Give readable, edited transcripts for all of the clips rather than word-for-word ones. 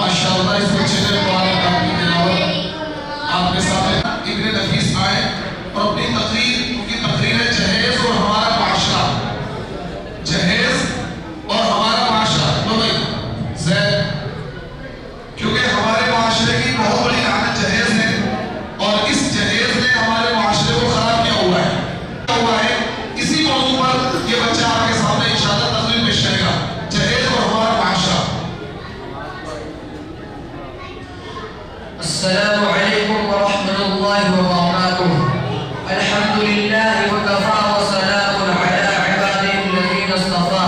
ماشاءاللہ اس بچے نے مبارک آپ کی تلاوت آپ کے سامنے ابن نفیس آئے اور اپنی تقریر ان کی تقریر ہے جہیز اور ہمارا معاشرہ. جہیز اور ہمارا معاشرہ دو بھائی زید کیونکہ ہمارے معاشرے کی بہت بڑی لعنت جہیز ہے اور اس جہیز نے ہمارے معاشرے کو خراب کیا ہوا ہے. اسی موضوع پر یہ بچہ آپ کے سامنے انشاءاللہ تقریر پیش کرے گا. جہیز اور ہمارا معاشرہ. السلام علیکم ورحمۃ اللہ وبرکاتہ. الحمد للہ وکفى وسلام علی عباده الذین اصطفى.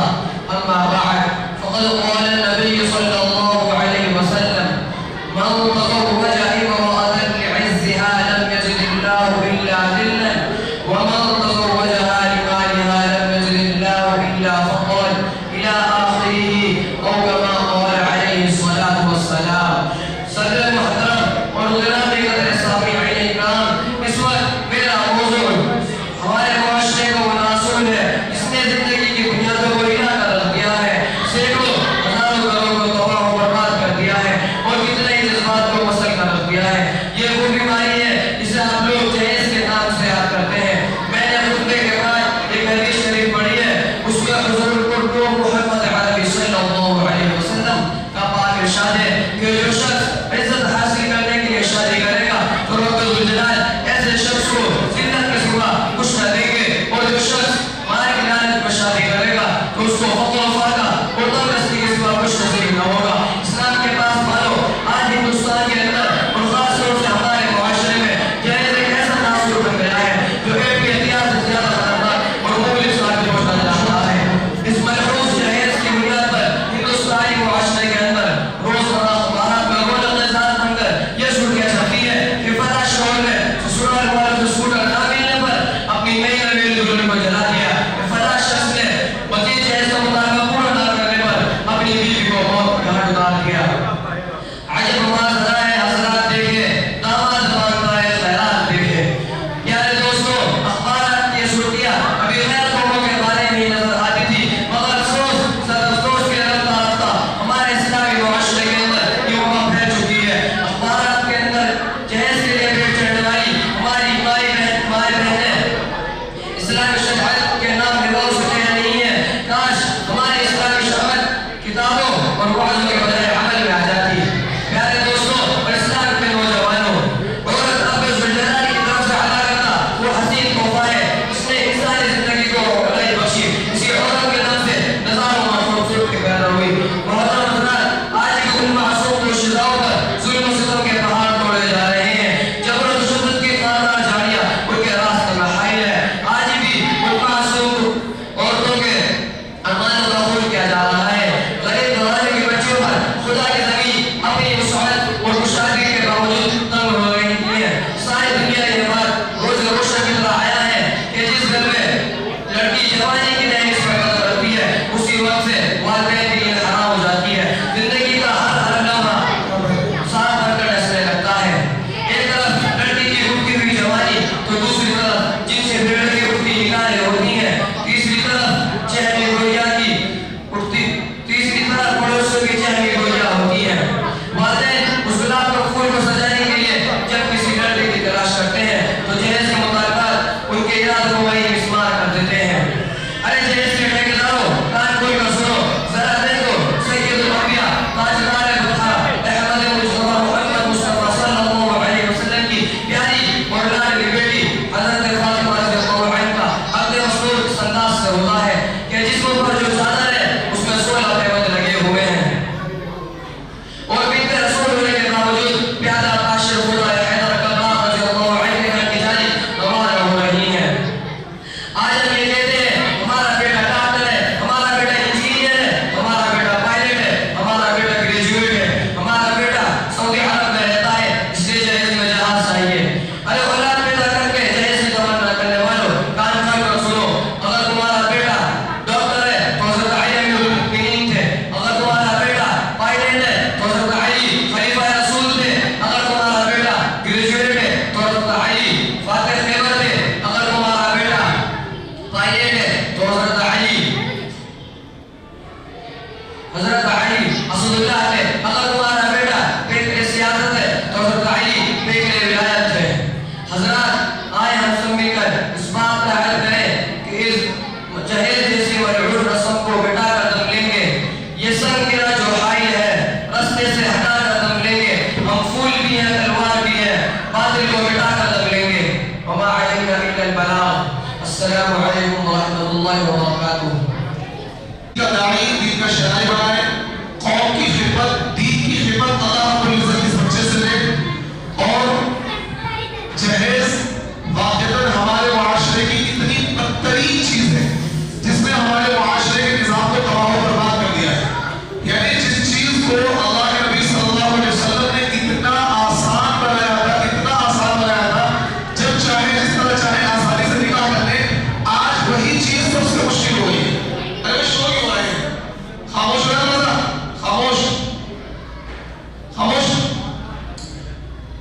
اما بعد فقد قال النبی صلی اللہ علیہ وسلم من تزوج امرأة لعزها لم يجد الله الا ذلا ومن تزوجها لمالها لم يجد الله الا فقرا الى آخره او كما قال علیہ الصلاة والسلام. صدر محترم اور جناب قدر سامعین اکرام، اس وقت میرا موضوع ہمارے معاشرے کو مناسب ہے جس نے زندگی کی بنیادوں کو ہلا کر رکھ دیا ہے، سینکڑوں ہزاروں گھروں کو تباہ و برباد کر دیا ہے اور کتنے ہی جذبات کو مسل کر رکھ دیا ہے. یہ وہ بیماری ہے جسے آپ لوگ جہیز کے نام سے یاد کرتے ہیں. میں نے خطبے کے بعد ایک حدیث شریف پڑھی ہے، اس میں حضور محمد عربی صلی اللہ علیہ وسلم کا پاک ارشاد ہے کہ جو شخص عزت حاصل کرنے کے لیے شادی کرے گا تو رب الجلال ایسے شخص کو زندہ کے سوا کچھ نہ دیں گے، اور جو شخص مال کی لعنت میں شادی کرے گا تو اس کو فقر و فاقہ اور تنگدستی کے سوا کچھ نصیب نہ ہوگا. اسلام کے پاس مانو آج ہندوستان کے اندر اور خاص طور سے ہمارے معاشرے میں جہیز ایک ایسا ناصر بن گیا ہے جو ایک بھی احتیاط سے زیادہ خطرناک اور مغلق ثابت ہوتا جا رہا ہے. اس ملحوظ جہیز کی بنیاد پر ہندوستانی معاشرے کے اندر روزمرہ اخبارات میں رونق ذات بن کر یہ سرخیاں چھپتی ہے کہ فلاں شوہر نے سسرال والوں سے سکوٹر نہ ملنے پر اپنی نئی نویل دلہن کو جلا دیا. فلاں شخص نے وکیل جہیز کا مطالبہ پورا نہ کرنے پر اپنی بیوی کو موت کا گھاٹ اتار دیا. عجب مناظرہ ہے حضرات، دیکھیں داماد مانگتا ہے خیرات. دیکھیں پیارے دوستو، اخبارات کی یہ سرخیاں ابھی غیر قوموں کے بارے میں ہی نظر آتی تھی، مگر افسوس سر افسوس کے رفتہ رفتہ ہمارے اسلامی معاشرے کے اندر یہ وبا پھیل چکی ہے. اخبارات کے اندر جہیز کے لیے پیٹ چڑھنے والی ہماری مائیں بہنیں اسلامی شریعت کے نام نگاہوں سے کہہ رہی ہیں کاش ہماری اسلامی شریعت کتابوں اور وعظوں کے بجائے عمل میں آ جاتی. پیارے دوستو، راستے سے ہٹا کر دم لیں گے. ہم پھول بھی ہیں تلوار بھی ہیں, باطل کو مٹا کر دم لیں گے. وما علینا الا البلاغ. السلام علیکم ورحمۃ اللہ وبرکاتہ. کا داعی دین کا شاعر بنائے, قوم کی خدمت, دین کی خدمت اللہ رب العزت اس بچے سے لے. اور جہیز واقعتاً ہمارے معاشرے کی اتنی بدترین چیز ہے جس نے ہمارے معاشرے کے نظام کو تباہ و برباد کر دیا ہے. یعنی جس چیز کو اللہ کے نبی صلی اللہ علیہ وسلم نے اتنا آسان بنایا تھا, اتنا آسان بنایا تھا, جب چاہے جس طرح چاہے آسانی سے نکاح کر لیں, آج وہی چیز سب سے مشکل ہو گئی ہے. ارے شور کیوں آئے ہیں؟ خاموش ہو جانا, خاموش خاموش.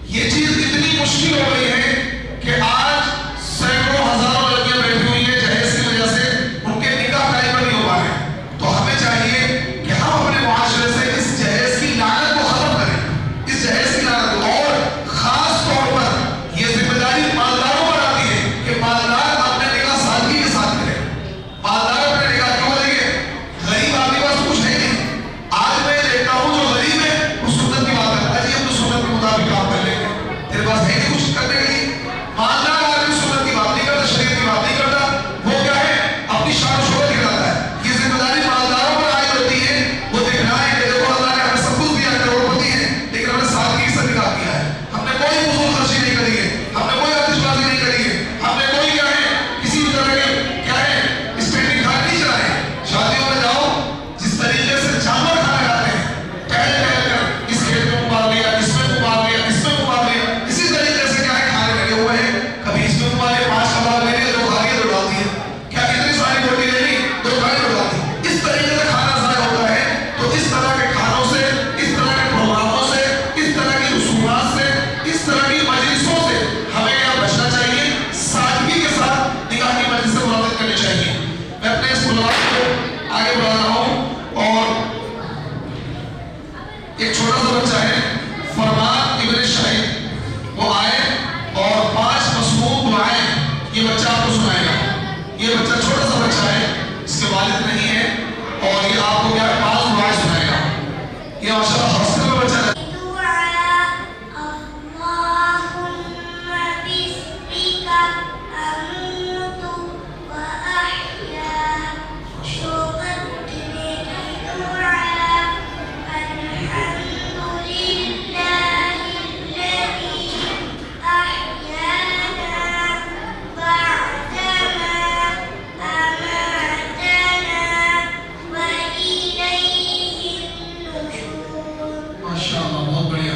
یہ چیز اتنی مشکل ہو گئی ہے کہ آج سینکڑوں ہزاروں لڑکیاں بیٹھی ہوئی ہیں جہیز کی وجہ سے, ان کے نکاح ٹائم پر نہیں ہو پا رہے ہیں. تو ہمیں چاہیے کہ ہم اپنے معاشرے سے اس جہیز کی لعنت کو ختم کریں, اس جہیز کی لعنت کو. اور خاص طور پر یہ ذمہ داری مالداروں پر آتی ہے کہ مالدار اپنے نکاح سادگی کے ساتھ کریں. مالدار اپنے نکاح کیوں کریں گے؟ غریب آدمی پاس کچھ ہے نہیں. آج میں دیکھتا ہوں جو غریب ہے وہ سنت کی بات کرتا ہے, جی ہم تو سنت کے مطابق کام کر لیں گے. تیرے پاس ہے نہیں کچھ کرنے کے لیے. مالدار آدمی سنت کی بات نہیں کرتا, شریعت کی بات نہیں کرتا, وہ کیا ہے اپنی شان و شوہرت دکھاتا ہے. یہ ذمہ داری مالداروں پر عائد ہوتی ہے. وہ دکھائیں کہ دیکھو اللہ نے ہمیں سب کچھ دیا ہے, کروڑپتی ہے, لیکن ہم نے سادگی سے نکاح کیا ہے. ہم نے کوئی فضول خرچی نہیں کری ہے, ہم نے کوئی آتش بازی نہیں کری ہے, ہم نے کوئی کیا ہے کسی بھی طرح کے کیا ہے اسپینڈنگ کارڈ نہیں چلائے. شادیوں میں جاؤ, جس طریقے سے جانور کھانا کھاتے ہیں, ٹہل ٹہل کر اس کھیت میں مار لیا, اس میں مار لیا, اس میں مار لیا, اسی طریقے سے کیا ہے کھانے لگے ہوئے ہیں. کبھی اس میں مارے 5 کباب لے لیے, 2 کھا لیے, 2 ڈال دیے. کیا اتنی ساری روٹی لے لی, 2 کھانے 2 ڈال دی. اس طریقے سے کھانا ضائع ہوتا ہے. تو اس طرح کے کھانوں سے, اس طرح کے پروگراموں سے, اس طرح کی رسومات سے, اس طرح کی مجلسوں سے ہمیں کیا بچنا چاہیے. سادگی کے ساتھ نکاح کی مجلس سے منعقد کرنی چاہیے. میں اپنے اس ملاقات کو آگے بڑھا رہا ہوں. اور ایک چھوٹا سا بچہ ہے فرمان ابن شاہد, وہ آئے اور 5 مصموم دعائیں یہ بچہ آپ کو سنائے گا. یہ بچہ چھوٹا سا بچہ ہے, اس کے والد نہیں ہے, اور یہ آپ کو کیا 5 دعائیں سنائے گا. یہ ماشاءاللہ ہاسٹل میں بچہ ہے. ماشاءاللہ بہت بڑھیا.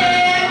1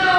2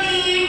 3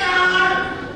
4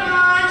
5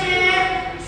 6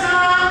7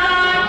8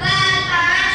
5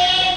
1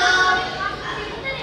2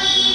3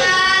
4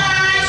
5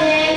1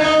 2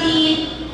3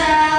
4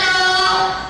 2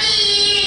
3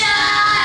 4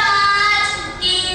5 3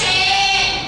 6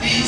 3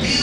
3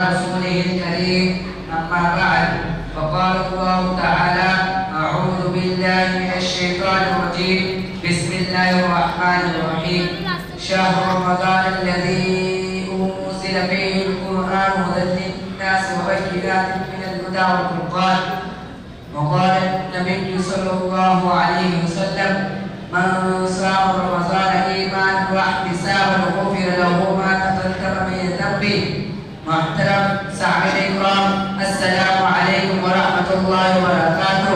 رسوله الكريم أما بعد فقال الله تعالى أعوذ بالله من الشيطان الرجيم بسم الله الرحمن الرحيم شهر رمضان الذي أنزل فيه القرآن هدى للناس وبينات من الهدى والفرقان وقال النبي صلى الله عليه وسلم من صام رمضان إيمانا واحتسابا غفر له ما تقدم من ذنبه. محترم سامعین اکرام السلام علیکم ورحمۃ اللہ وبرکاتہ.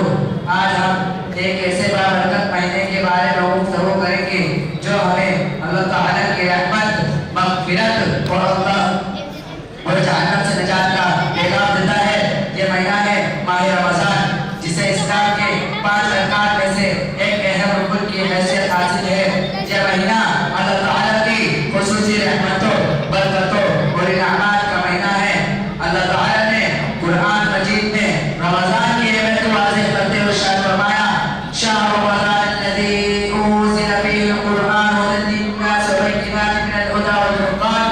آج ہم ایک ایسے بابرکت مہینے کے بارے میں گفتگو کریں گے جو ہمیں اللہ تعالیٰ کی رحمت مغفرت اور جہنم سے نجات کا پیغام دیتا ہے. یہ مہینہ ہے ماہ رمضان جسے اسلام کے 5 ارکان میں سے ایک اہم رکن کی حیثیت حاصل ہے. یہ مہینہ اللہ تعالیٰ کی خصوصی رحمتوں برکتوں اور انعامات کا مہینہ ہے. اللہ تعالیٰ نے قرآن مجید میں رمضان کی اہمیت کو واضح کرتے ہوئے ارشاد فرمایا شهر رمضان الذي أنزل فيه القرآن هدى للناس وبينات من الهدى والفرقان.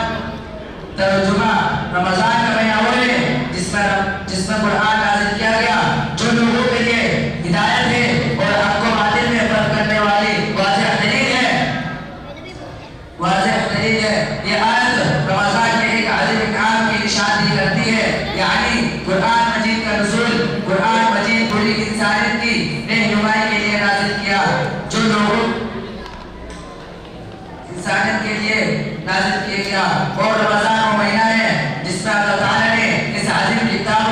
ترجمہ رمضان کا مہینہ وہ ہے جس میں قرآن نازل کیا گیا جو لوگوں کے لیے ہدایت ہے اور حق و باطل میں فرق کرنے والی واضح دلیل ہے. یہ آیت رمضان کے ایک عظیم انعام کی نشاندہی کرتی ہے. یعنی قرآن مجید کا نزول قرآن مجید پوری انسانیت کی رہنمائی کے لیے نازل کیا جو لوگوں انسانیت کے لیے نازل کیا گیا. اور رمضان وہ مہینہ ہے جس میں اللہ تعالیٰ نے اس عظیم کتاب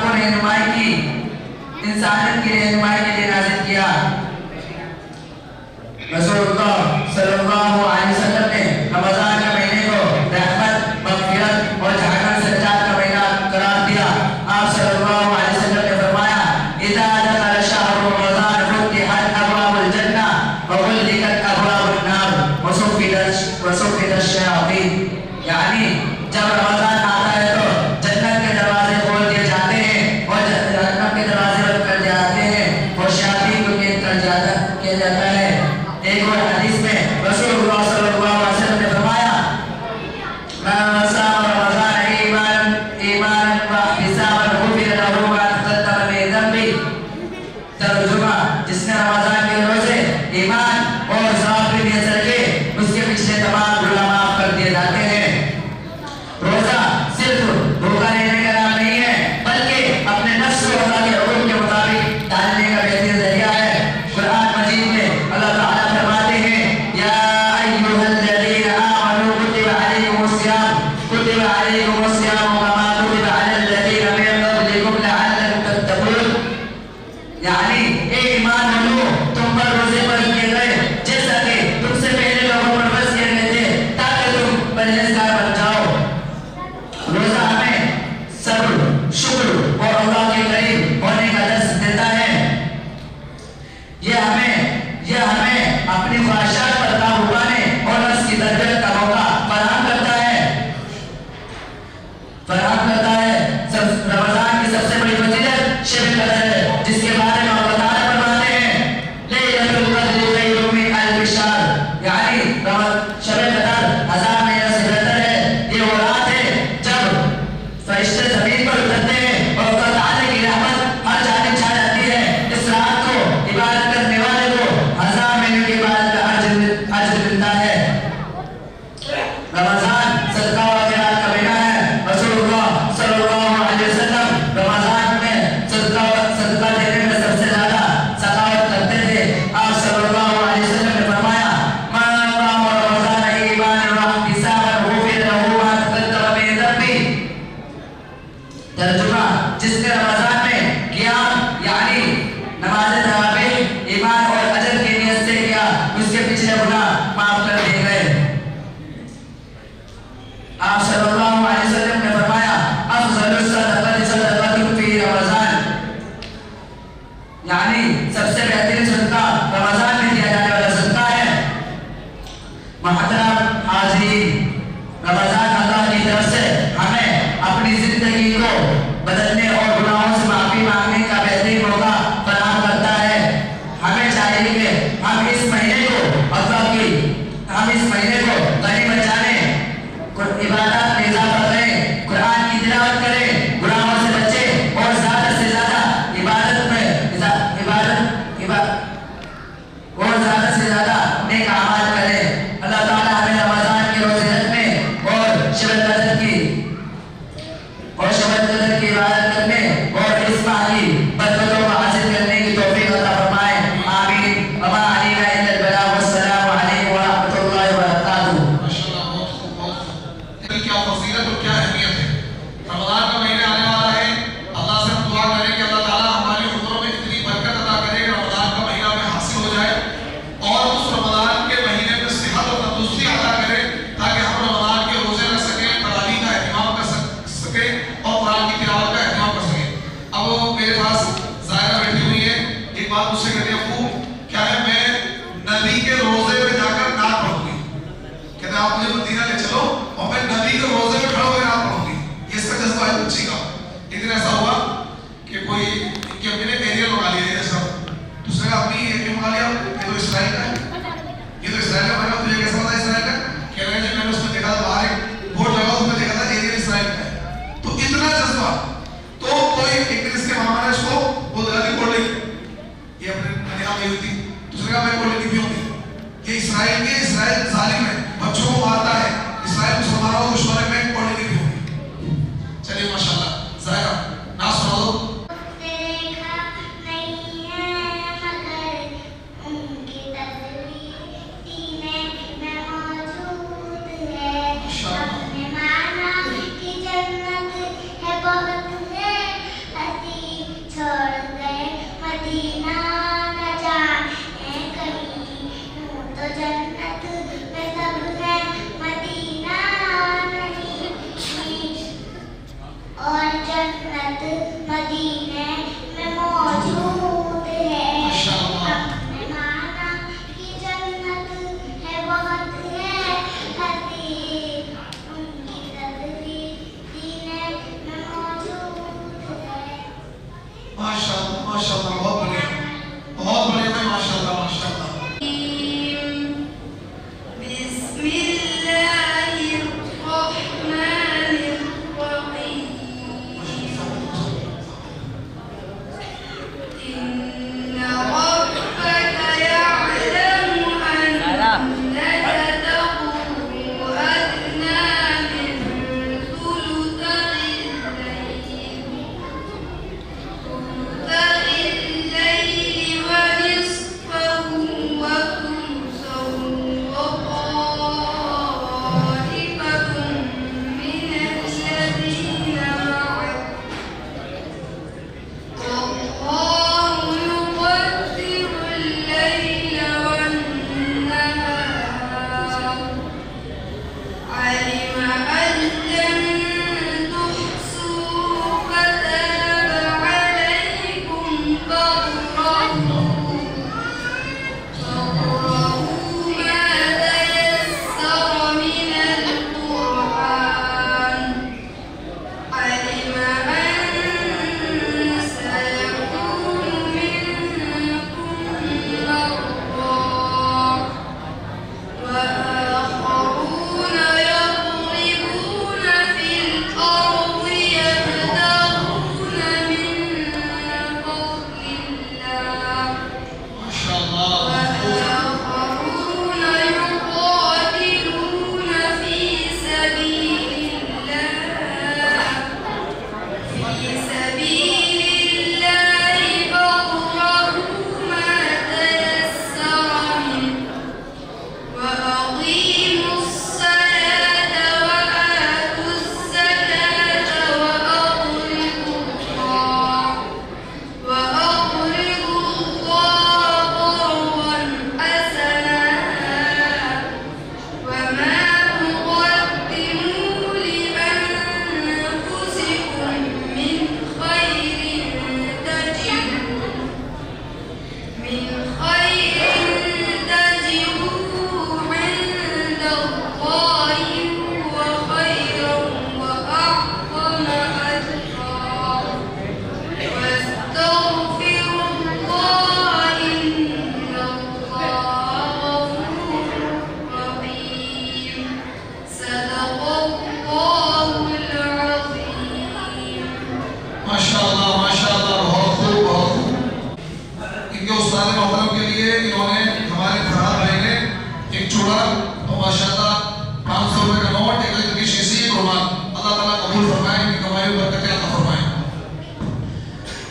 کو رہنمائی کی انسانیت کی رہنمائی کے لیے نازل کیا. رسول اللہ صلی اللہ علیہ وسلم نے رمضان کے مہینے کو رحمت مغفرت اور جہنم سے نجات کا مہینہ قرار دیا. آپ صلی اللہ علیہ وسلم نے فرمایا اذا دخل شهر رمضان فتحت ابواب الجنہ وغلقت ابواب النار وصفدت الشیاطین. یعنی جب رمضان آتا ہے تو جنت کے دروازے کھول دیے جاتے ہیں اور جہنم کے دروازے بند کر دیے جاتے ہیں اور شیاطین کو قید کر کیا جاتا ہے. ایک اور حدیث میں رسول اللہ صلی اللہ علیہ وسلم نے فرمایا من صام رمضان ایمانا واحتسابا غفر له ما تقدم من ذنبه. ترجمہ جس نے رمضان کے روزے ایمان اور ثواب کی نیت سے رکھے اس کے پچھلے تمام گناہ معاف کر دیے جاتے ہیں. روزہ صرف بھوکا رہنے کا نام نہیں ہے بلکہ اپنے نفس کو اللہ کے حکم کے مطابق ڈالنے کا بہترین ذریعہ ہے. قرآن مجید میں اللہ تعالیٰ فرماتے ہیں یا ایھا الذین آمنوا کتب علیکم الصیام کما کتب علی الذین من قبلکم لعلکم تتقون. یعنی اے ایمان والو تم پر روزے فرض کیے گئے جیسا کہ تم سے پہلے لوگوں پر فرض کیے گئے تھے تاکہ تم پرہیزگار بن جاؤ. روزہ ہمیں صبر شکر اور اللہ کے قریب ہونے کا درس دیتا ہے. یہ ہمیں اپنی خواہشات پر قابو پانے اور نفس کی تربیت کا موقع فراہم کرتا ہے. رمضان کی سب سے بڑی فضیلت شب قدر ہے جس کے بارے میں اللہ تعالیٰ فرماتے ہیں لیلۃ القدر خیر من الف شہر. یعنی شب قدر 1000 مہینوں سے بہتر ہے. یہ وہ رات ہے جب فرشتے زمین پر اترتے ہیں اور اللہ تعالیٰ کی رحمت ہر جانب چھا جاتی ہے. اس رات کو عبادت کرنے والے کو 1000 مہینوں کی عبادت کا اجر ملتا ہے. رمضان صدقہ و خیرات کا مہینہ ہے. رسول اللہ صلی اللہ علیہ وسلم رمضان میں صدقہ دینے میں سب سے زیادہ سخاوت کرتے تھے. آپ صلی اللہ علیہ وسلم نے فرمایا من قام رمضان ایمانا واحتسابا غفر له ما تقدم من ذنبه. ترجمہ جس نے رمضان میں قیام یعنی نماز تراویح ایمان اور اجر کی نیت سے کیا اس کے پچھلے گناہ معاف کر دیے گئے. آپ صلی اللہ علیہ وسلم نے فرمایا افضل الصدقۃ صدقۃ فی رمضان. یعنی سب سے بہترین صدقہ رمضان میں دیا جانے والا صدقہ ہے. محترم حاضرین رمضان اللہ کی طرف سے ہمیں اپنی زندگی کو بدلنے اور گناہوں سے معافی مانگنے کا بہترین موقع فراہم کرتا ہے. ہمیں چاہیے کہ ہم اس مہینے کو غنیمت جانے عبادات میں اضافہ کریں کہتے آپ مجھے مدینہ لے چلو اور میں نبی کے روزے میں کھڑا ہو کے نماز پڑھوں گی. یہ اس کا جذبہ ہے بچی کا. ایک دن ایسا ہوا کہ کوئی کہ امی نے ایریل منگا لیا ہے سب. دوسرے کا امی ایریل منگا لیا, یہ تو اسرائیل کا ہے, یہ تو اسرائیل کا. میں نے تجھے کیسا پتا اسرائیل کا؟ کہہ رہے ہیں جی میں نے اس میں دیکھا تھا باہر ایک بورڈ لگا, اس میں دیکھا تھا ایریل اسرائیل کا ہے. تو اتنا جذبہ. تو کوئی ایک دن اس کے ماما نے اس کو وہ دلا دی کولڈ ڈرنک, یہ اپنے ننیحال میں ہوئی تھی. دوسرے کا میں کولڈ ڈرنک پیوں گی. یہ اسرائیل کے اسرائیل ظالم ہے, بچوں کو مارتا ہے, اسرائیل مسلمانوں کو دشمن ہے, میں کولڈ ڈرنک پیوں گی. چلیے ماشاءاللہ ظاہرہ ناز سنا دو.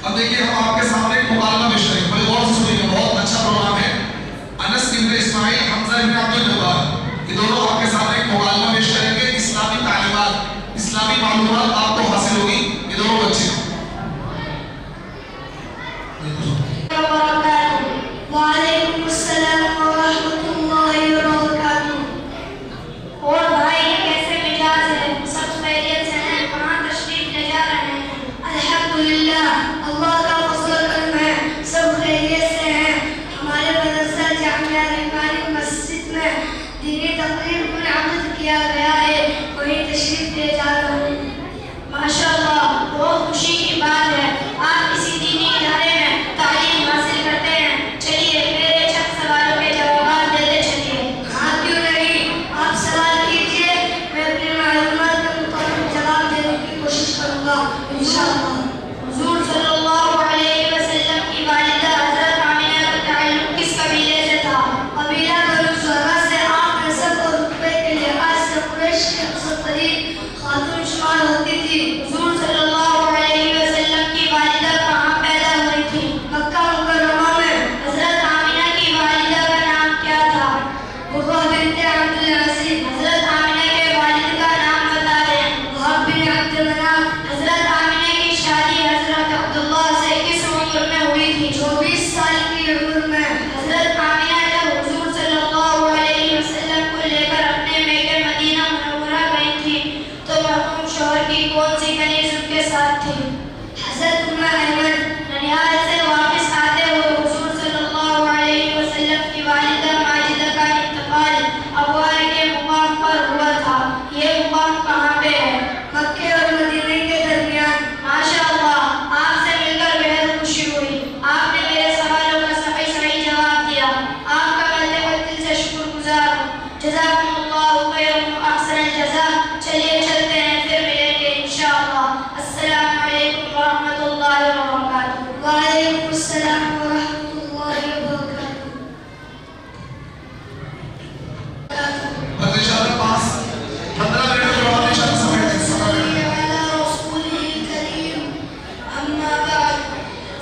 اب دیکھیے ہم آپ کے سامنے ایک مکالمہ پیش کریں گے, بڑے غور سے سنیے گا, بہت اچھا پروگرام ہے. انس بن اسماعیل, حمزہ بن عبد الجبار, یہ دونوں آپ کے سامنے ایک مکالمہ پیش کریں گے. اسلامی تعلیمات, اسلامی معلومات آپ کو حاصل ہوگی. یہ دونوں بچے وعلیکم السلام ورحمۃ اللہ وبرکاتہ. اور بھائی کیسے مزاج ہے؟ سب خیریت سے ہیں؟ کہاں تشریف لے جا رہے ہیں؟ الحمدللہ, اللہ کا فضل و کرم ہے, سب خیریت سے ہیں. ہمارے مدرسہ جامعہ رحمانی مسجد میں دینی تقریر جزاکم اللہ خیر و احسن الجزاء. چلیے چلتے ہیں، پھر ملیں گے انشاءاللہ. السلام علیکم ورحمۃ اللہ وبرکاتہ. وعلیکم السلام ورحمۃ اللہ وبرکاتہ. انشاءاللہ 15 منٹ کے بعد انشاءاللہ سمیٹ على رسوله الكريم. أما بعد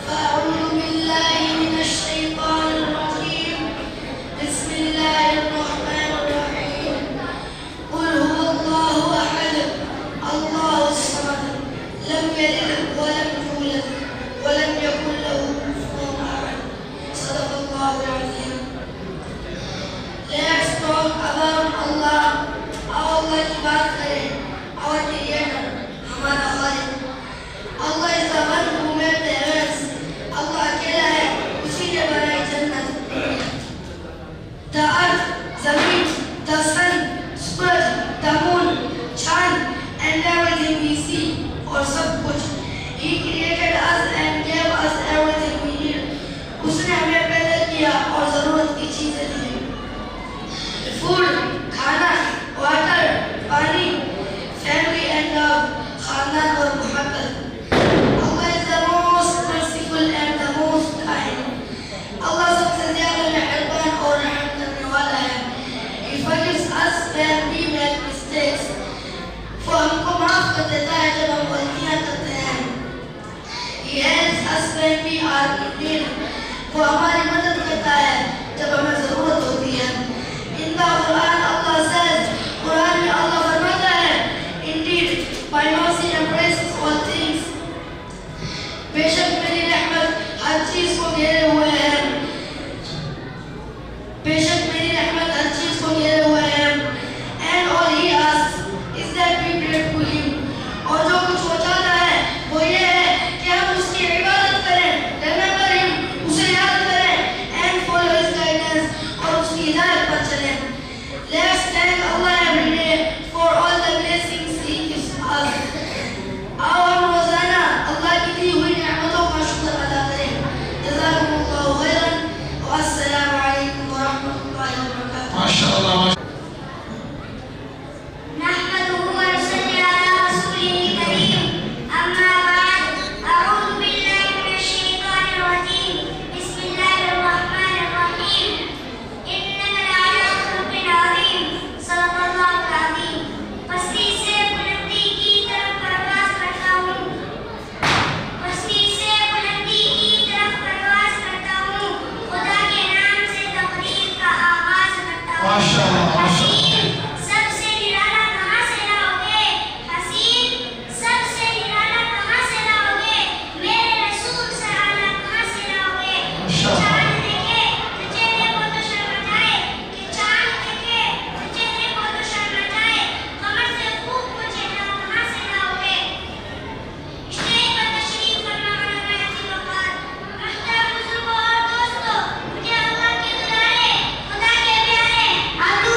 فأعوذ بالله من الشيطان الرجيم. بسم الله الرحمن الرحيم. قل هو الله أحد الله الصمد لم يلد ولم يولد ولم يكن له كفوا أحد. صدق الله العظيم. Let's talk about Allah. Allah کی بات کریں. Our Creator, ہمارا خالق. Allah is the one who made the heavens. Allah اکیلا ہے، اسی نے بنائی جنت. The earth, زمین, the sun, سورج, the moon, چاند, and everything we see, اور سب کچھ. He created us and gave us everything we need. اس نے ہمیں پیدا کیا اور ضرورت کی چیزیں دی. Food, کھانا, water, پانی, family and love, خاندان اور محبت. Allah is the most merciful and the most kind. Allah سب سے زیادہ مہربان اور رحم کرنے والا ہے. He forgives us when we make mistakes. وہ ہم کو معاف کر دیتا ہے جب ہم غلطیاں کرتے ہیں. He helps us when we are in need. وہ ہماری مدد کرتا ہے جب ہمیں ضرورت ہوتی ہے. In the Quran, Allah says, قرآن میں اللہ فرماتا ہے, Indeed, my mercy embraces all things. بے شک میری رحمت ہر چیز کو گھیرے ہوئے ہے. بے شک میری رحمت ہر چیز کو گھیرے ہوئے ہے. And all he asks is that we pray to him. اور جو کچھ وہ چاہتا ہے وہ یہ ہے کہ ہم اس کی عبادت کریں. Remember him, اسے یاد کریں. And follow his guidance, اور اس کی ہدایت پر چلیں. Let's thank Allah every day for all the blessings He gives us. آؤ ہم روزانہ اللہ کی دی ہوئی نعمتوں کا شکر ادا کریں. جزاکم اللہ خیرا والسلام علیکم ورحمۃ اللہ وبرکاتہ. ماشاءاللہ. نحمده ونصلي على رسوله الكريم. أما بعد أعوذ بالله من الشيطان الرجيم. بسم الله الرحمن الرحيم. إنك لعلى خلق عظيم. صدق الله العظيم. پستی سے بلندی کی طرف پرواز کرتا ہوں. پستی سے بلندی کی طرف پرواز کرتا ہوں. خدا کے نام سے تقریر کا آغاز کرتا ہوں. ماشاءاللہ. حسین سب سے نرالا کہاں سے لاؤ گے؟ حسین سب سے نرالا کہاں سے لاؤ گے؟ میرے رسول سے اعلیٰ کہاں سے لاؤ گے؟ چاند دیکھے تو چہرے کو تو شرم آ جائے. کہ چاند دیکھے تو چہرے کو تو شرم آ جائے. قمر سے خوب کو چہرہ کہاں سے لاؤ گے؟ اسٹیج پر تشریف فرما علماء عظیم وقار. محترم بزرگوں اور دوستوں، مجھے اللہ کے دلارے، خدا کے پیارے، عدو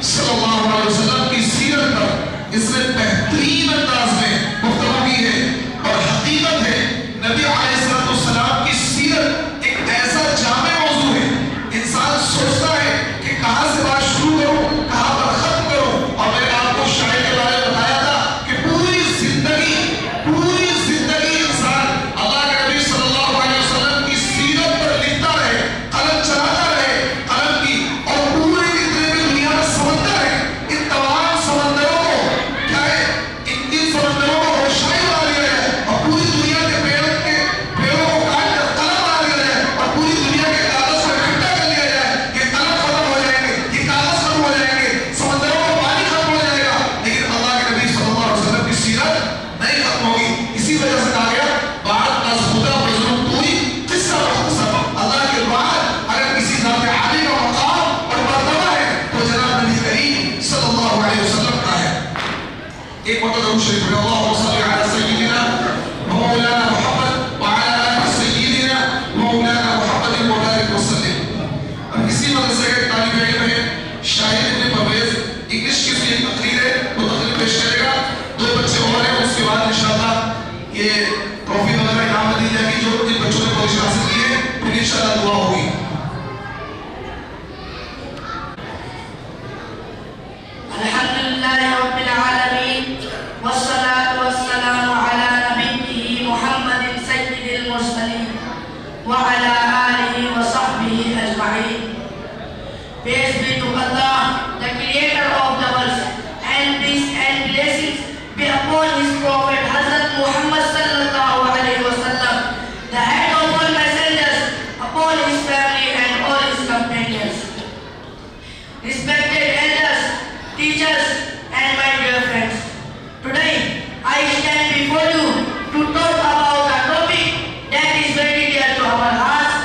صلی اللہ علیہ وسلم کی سیرت پر اس نے بہترین انداز میں گفتگو کی ہے، اور حقیقت ہے نبی علیہ السلام کی سیرت ایک ایسا جامع موضوع ہے، انسان سوچتا ہے کہ کہاں سے بات شروع کروں، کہاں پر ختم کروں، اور میں نے آپ کو شاعر کے بارے میں بتایا تھا کہ پوری زندگی انسان اللہ کے نبی صلی اللہ علیہ وسلم کی سیرت پر لکھتا رہے، قلم چلاتا رہے قلم کی، اور پورے جتنے بھی دنیا میں سمندر ہیں ان تمام سمندروں کو کیا ہے، ان سمندروں کو روشنائی بنا دیا جائے، اور پوری دنیا کے پیڑوں کو کاٹ کر قلم بنا دیا جائے، اور پوری دنیا کے کاغذ کو اکٹھا کر لیا جائے، یہ قلم ختم ہو جائیں گے، یہ کاغذ ختم ہو جائیں گے، سمندروں کا پانی ختم ہو جائے گا، لیکن اللہ کے نبی صلی اللہ علیہ وسلم کی سیرت نہیں ختم ہوگی۔ اسی وجہ سے کہا گیا بعد از خدا بزرگ کوئی قصہ مختصر، اللہ کے بعد اگر کسی ذات عالی کا مقام اور مرتبہ ہے تو جناب نبی کریم صلی اللہ علیہ وسلم کا ہے۔ ایک مرتبہ شریف ہے اللہم صلی علی سیدنا مولانا محمد وعلی آل سیدنا مولانا محمد مبارک وسلم۔ اور اسی مدرسے کا ایک طالب علم ہے شاہد ابن پرویز، انگلش کی اس کی ایک تقریر ہے، وہ تقریر پیش کرے گا، 2 بچے اور ہیں، اس کے بعد انشاءاللہ یہ ٹرافی وغیرہ انعام دی جائے گی جو جن بچوں نے پوزیشن حاصل کی ہے، پھر انشاءاللہ دعا ہوگی۔ الحمدللہ رب العالمین والصلاة والسلام علی نبیہ محمد سید المرسلین وعلی آلہ وصحبہ اجمعین۔ Praise be to Allah, the creator of the world, and peace and blessings be upon his prophet Hazrat Muhammad sallallahu alaihi wasallam, the head of all messengers, upon his family and all his companions. Respected elders, teachers, and my dear friends, today I stand before you to talk about a topic that is very dear to our hearts,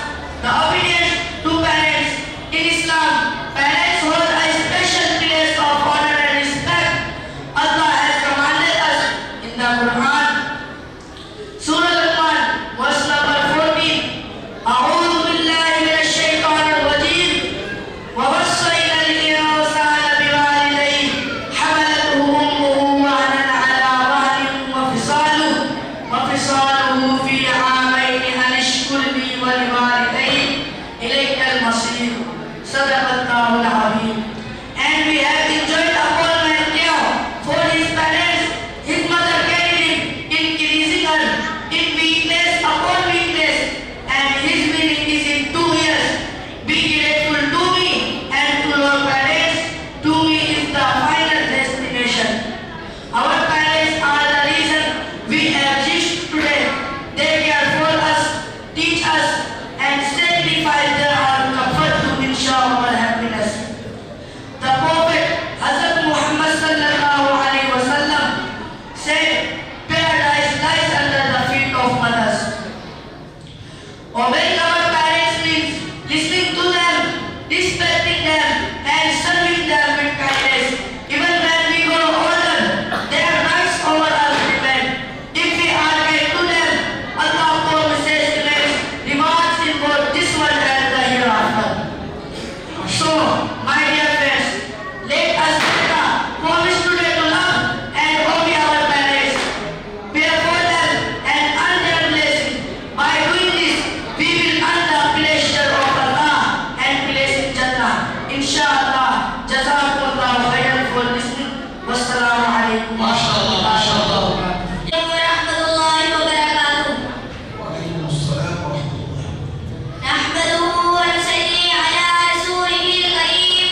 the obedience to parents. In Islam, parents hold a special place of honor and respect. Allah has commanded us in the Quran. Surah Al-Quran, verse number 14. أعوذ بالله من الشيطان الرجيم. ووصينا الإنسان بوالديه حملته أمه وهنا على وهن وفصاله في عامين أن اشكر لي ولوالديك إليك المصير. صدق الله العظيم. And we have enjoyed upon man care for his parents. His mother carried him, increasing her in weakness upon weakness, and his meaning is in 2 years. Be grateful to me and to your parents. To me is the final destination. Our parents are the reason we exist today. They care for us, teach us, and sacrifice their own comfort to ensure our happiness. The Prophet Hazrat Muhammad sallallahu alaihi wasallam said, "Paradise lies under the feet of mothers." Obeying our parents means listening to them, respecting them, and serving them with kindness. Even when we grow older, their rights over us remain. If we are kind to them, Allah promises immense rewards in both this world and the hereafter. So, my dear friends, let us take a promise today to love and obey our parents, pray for them, and earn their blessing. By doing this, we will earn the pleasure of Allah and place in Jannah. Inshallah, Jazakumullahu khairan for listening. Wassalamu alaikum MashaAllah, MashaAllah. warahmatullahi wabarakatuh. وعلیکم السلام ورحمۃ اللہ۔ نحمده ونصلي على رسوله الكريم.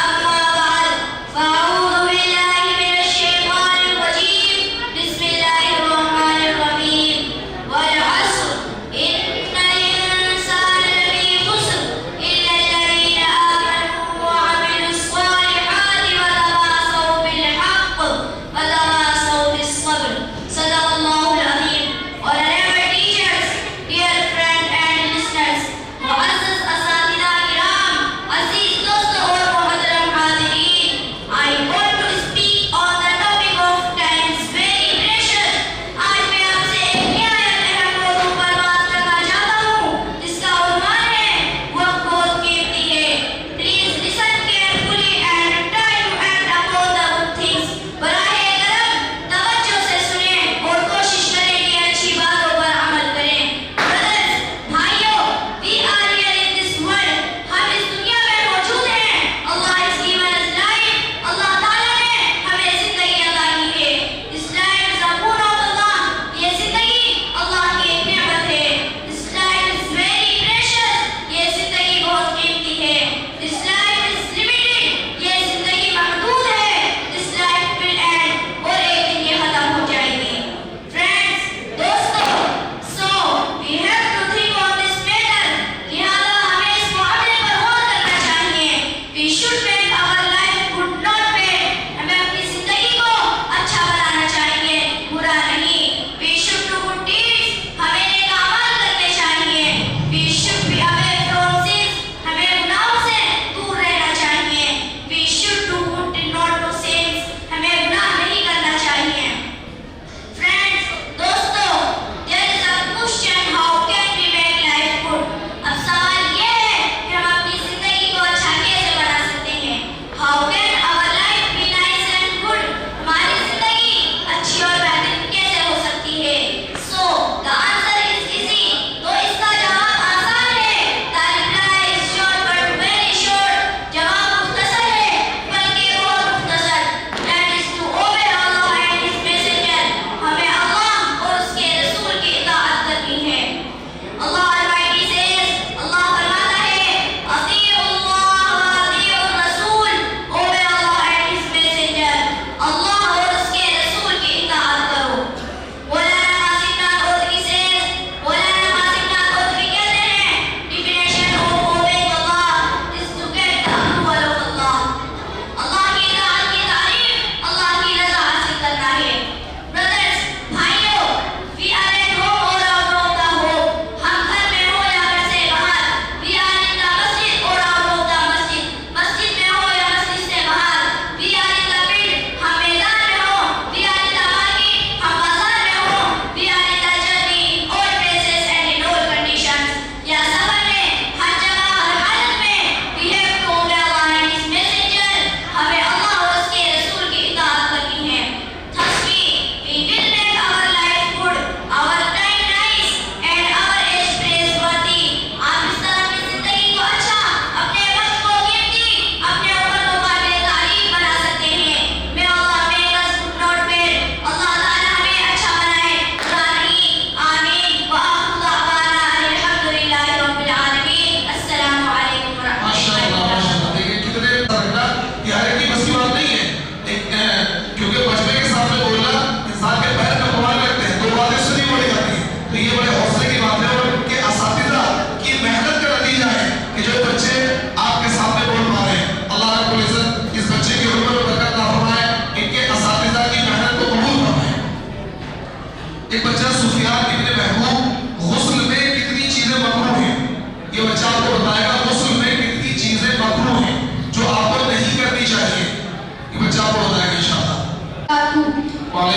أما بعد، فأعوذ بالله من الشيطان الرجيم. بسم الله الرحمن الرحيم. والعصر إن الإنسان لفي خسر إلا الذين آمنوا وعملوا الصالحات وتواصوا بالحق وتواصوا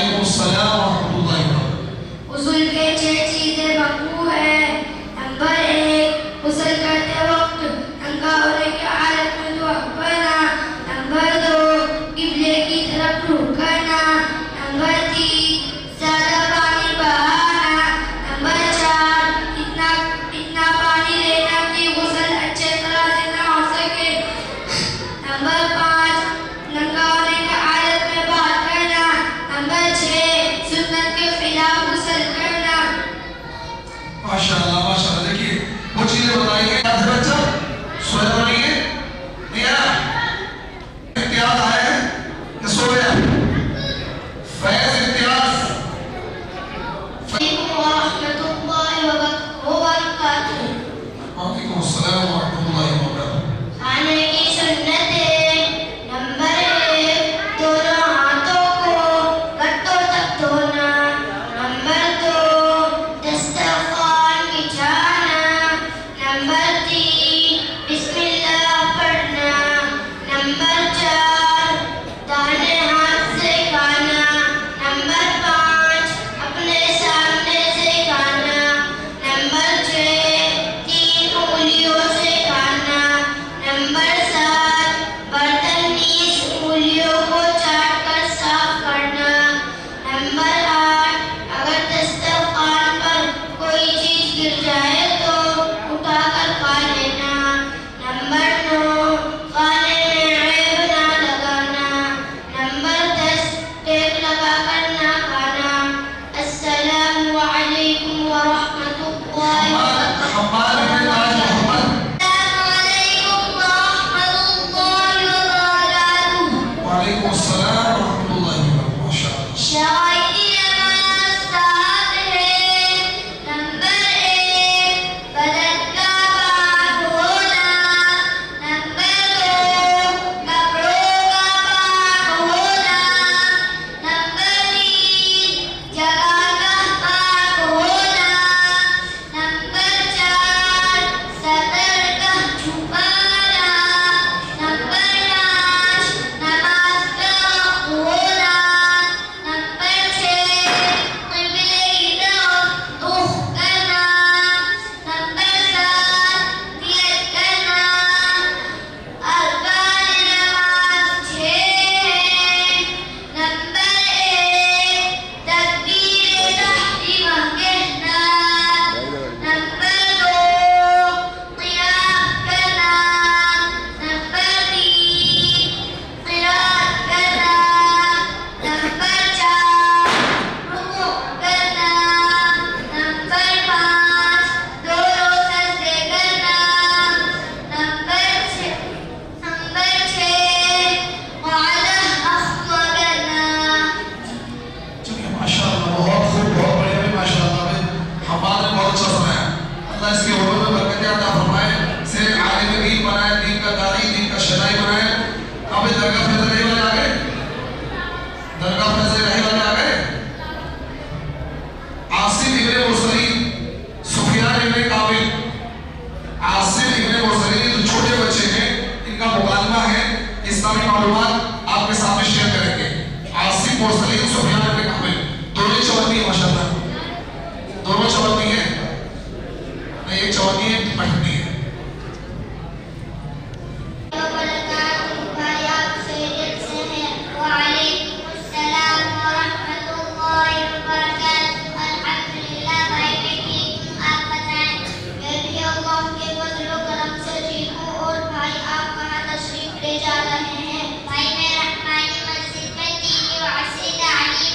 وعلیکم السلام ورحمۃ اللہ وبرکاتہ. غسل کے 6 چیزیں مقبول ہیں. نمبر 1 غسل کرتے وقت ننگا ہونے کی حالت میں دعا پڑھنا. نمبر 2 قبلے کی طرف رخ کرنا. نمبر 3 زیادہ پانی بہانا. نمبر 4 اتنا پانی لینا کہ غسل اچھے طرح سے نہ ہو سکے. نمبر 5 ننگا ہونے کی حالت میں بات کرنا. نمبر 6 سنت کے خلاف غسل کرنا. ماشاءاللہ ماشاءاللہ. دیکھیے وہ چیزیں بتائیے. بچہ سویا تو نہیں ہے؟ نہیں آیا؟ امتیاز آئے ہیں کہ سو گیا؟ فیض امتیاز. علیکم ورحمۃ اللہ وبرکاتہ. وعلیکم السلام ورحمۃ اللہ وبرکاتہ. کھانے کی سنتیں. نمبر 1 دونوں ہاتھوں کو گٹوں تک دھونا. نمبر 2 دسترخوان بچھانا. نمبر 3 بسم اللہ پڑھنا. نمبر 4 دانے ہاتھ سے کھانا. نمبر 5 اپنے سامنے سے کھانا. نمبر 6 3 انگلیوں سے کھانا. نمبر 7 برتن نیز انگلیوں کو چاٹ کر صاف کرنا. نمبر 8 اگر دسترخوان پر کوئی چیز گر جائے تو اٹھا کر کھا لینا. نمبر 9 کھانے میں عیب نہ لگانا. نمبر 10 ٹیک لگا کر نہ کھانا. السلام علیکم ورحمۃ اللہ وبرکاتہ. حماد بن تاج محمد. السلام علیکم ورحمۃ اللہ وبرکاتہ. وعلیکم السلام ورحمۃ اللہ وبرکاتہ. ماشاءاللہ. شاعری نماز 7 ہے. نمبر 1 بدن کا پاک ہونا. نمبر 2 کپڑوں کا پاک ہونا. نمبر 3 جگہ کا پاک ہونا. نمبر 4 صدر کا جھکانا. نمبر 5 نماز کا وقت ہونا. نمبر 6 قبلے کی طرف رخ کرنا. نمبر 7 نیت کرنا. ارکان نماز 6 ہیں. نمبر 1 تکبیر تحریمہ کہنا. نمبر 2 قیام کرنا. نمبر 3 قرات کرنا. نمبر 4 رکوع کرنا. نمبر 5 دونوں سجدے کرنا. نمبر 6 قاعدہ اخم کرنا. چلیے ماشاءاللہ بہت خوب بہت بڑھیا بھی ماشاءاللہ. حماد نے بہت اچھا سنایا. اللہ اس کے عمر میں برکتیں عطا فرمائے. اسے عالم دین بنائے, دین کا داعی, دین کا شدائی بنائے. اب درگاہ فیض رہی والے آ گئے. درگاہ فیض رہی والے آ گئے. عاصم ابن مرسلین, سفیان ابن کامل, عاصم ابن مرسلین جو چھوٹے بچے ہیں ان کا مکالمہ ہے. اسلامی معلومات آپ کے سامنے شیئر کریں گے. عاصم مرسلین, سفیان ابن کامل دونوں چوتھی ہیں ماشاءاللہ. دونوں چوتھی ہیں. نہیں ایک چوتھی ہے, ایک پٹھنی ہے. بھائی آپ خیریت سے ہیں؟ وعلیکم السلام ورحمۃ اللہ وبرکاتہ. الحمدللہ بھائی میں ٹھیک ہوں. آپ بتائیں. میں بھی اللہ کے فضل و کرم سے ٹھیک ہوں. اور بھائی آپ کہاں تشریف لے جا رہے ہیں؟ بھائی میں رحمانی مسجد میں دینی و عصری تعلیم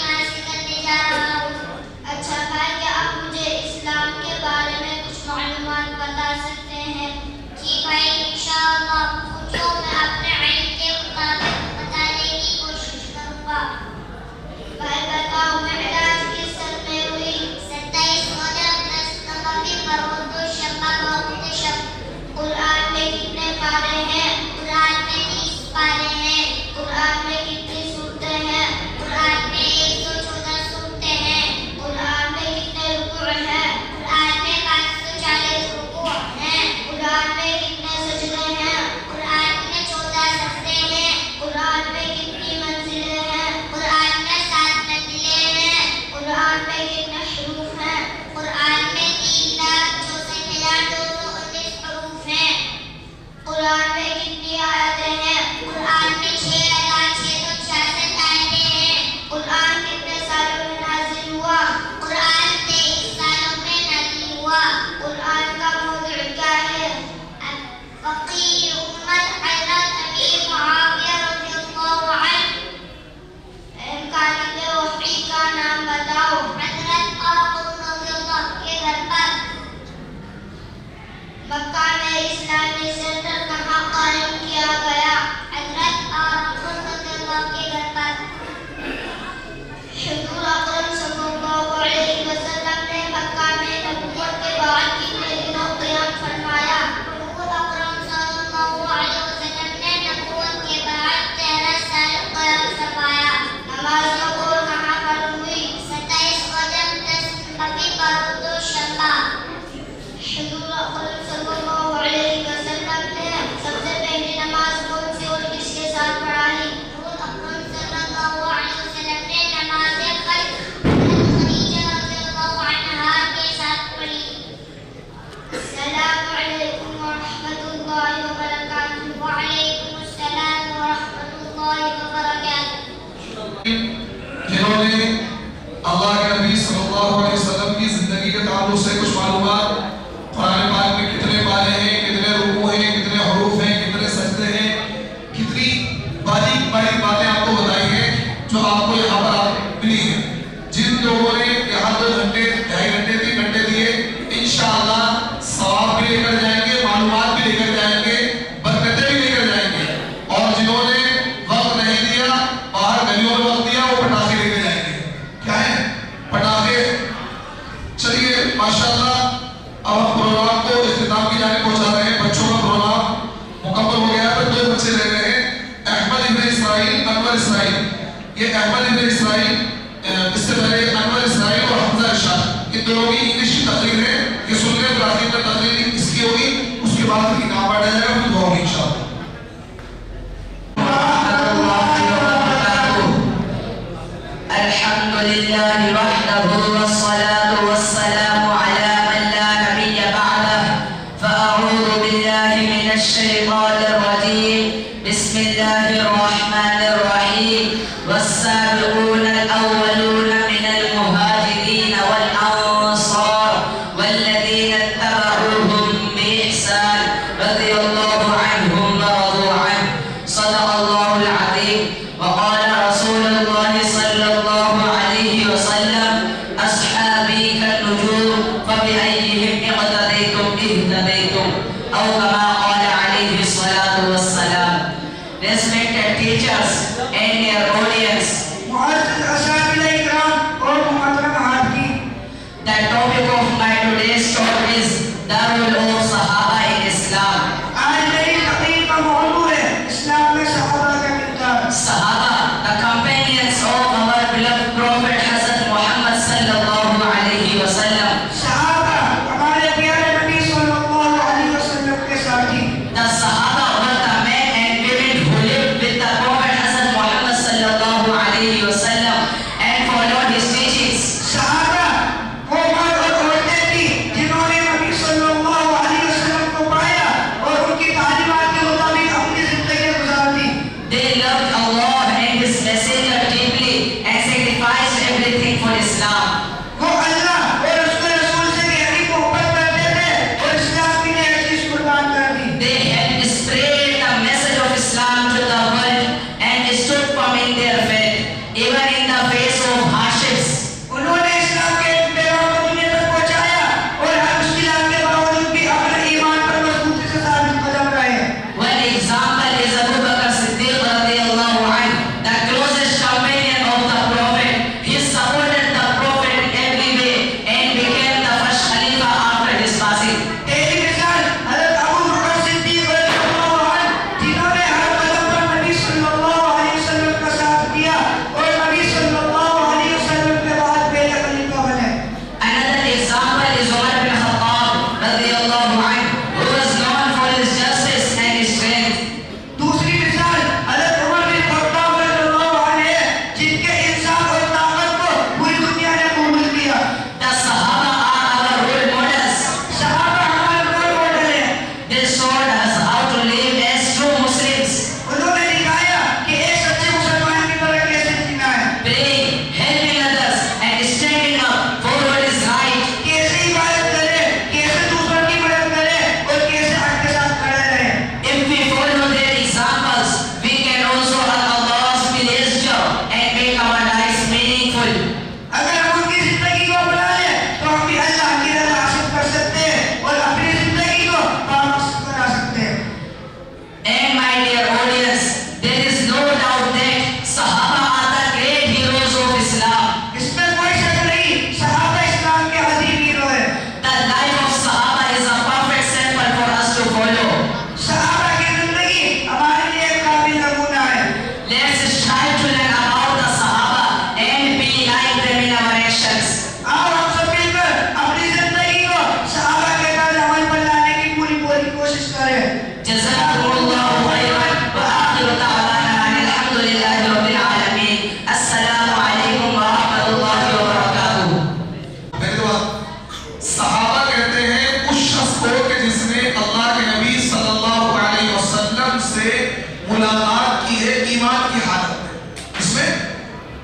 جنہوں نے اللہ کے نبی صلی اللہ علیہ وسلم کی زندگی کے تعلق سے کچھ معلومات، قرآن پاک میں کتنے پارے ہیں، کتنے رکوع ہیں، کتنے حروف ہیں، کتنے سجدے ہیں، کتنی باریک باریک باتیں آپ کو بتائی ہیں جو آپ کو یہاں پر ملی ہیں. جن لوگوں نے یہاں 2 گھنٹے 2.5 گھنٹے 3 گھنٹے دیے، انشاءاللہ ثواب بھی لے کر جائیں گے، معلومات بھی لے کر جائیں گے، برکتیں بھی لے کر جائیں گے. اور جنہوں نے وقت نہیں دیا، باہر گلیوں میں وقت دیا، وہ پٹاخے لے کے جائیں گے. کیا ہے؟ پٹاخے. چلیے ماشاءاللہ اب ہم پروگرام کو اختتام کی جانب پہنچا رہے ہیں. بچوں کا پروگرام مکمل ہو گیا ہے. 2 بچے رہ گئے ہیں، احمد ابن اسماعیل، انور اسماعیل. یہ احمد ابن اسماعیل، اس سے پہلے انور اسماعیل اور حمزہ ارشاد، ان دونوں کی انگلش کی تقریر ہے. یہ سن لیں، آخر میں تقریر اس کی ہوگی، اس کے بعد انعام بانٹا جائے گا، پھر دعا ہوگی انشاءاللہ. الحمد لله وحده والصلاة والسلام على من لا نبي بعده فأعوذ بالله من الشيطان الرجيم بسم الله الرحمن الرحيم والسابقون الأولون من المهاجرين والأنصار والذين اتبعوهم بإحسان رضي الله عنهم ورضوا عنه صدق الله العظيم. وقال رسول الله صلى الله عليه وسلم أصحابي كالنجوم فبأيهم اقتديتم اهتديتم أو كما قال عليه الصلاة والسلام. Respected teachers and their audience, the topic of my today's talk is the role of Sahaba in Islam. Sahaba, the companions of our beloved Prophet Hazrat Muhammad sallallahu alaihi wasallam. The Sahaba were the men and women who lived with the Prophet Hazrat Muhammad sallallahu alaihi wasallam and followed his teachings. They loved Allah and His Messenger deeply and sacrificed everything for Islam. They helped spread the message of Islam to the world and stood firm in their faith, even in the face of hardships. One example is Abu Bakr Siddiq radiyallahu anhu, the closest companion of the Prophet. He supported the Prophet in every way and became the first Khalifa after his passing. Another example is Umar bin Khattab radiyallahu anhu, who was known for his justice and his strength. The Sahaba are our role models. They showed us how to live as true Muslims, praying, helping others, and standing up for what is right. If we follow their examples, we can also earn Allah's pleasure and make our lives meaningful. And my dear audience, there is no doubt that Sahaba are the great heroes of Islam. The life of Sahaba is a perfect sample for us to follow. Let's strive to learn about the Sahaba and be like them in our actions. Jazakumullahu khairan wa akhiru da'wana alhamdulillahi rabbil alamin. Assalamu alaikum wa rahmatullahi wa barakatuh. پہلی بات، صحابہ کہتے ہیں اس شخص کو کہ جس نے اللہ کے نبی صلی اللہ علیہ وسلم سے ملاقات کی ہے ایمان کی حالت میں. اس میں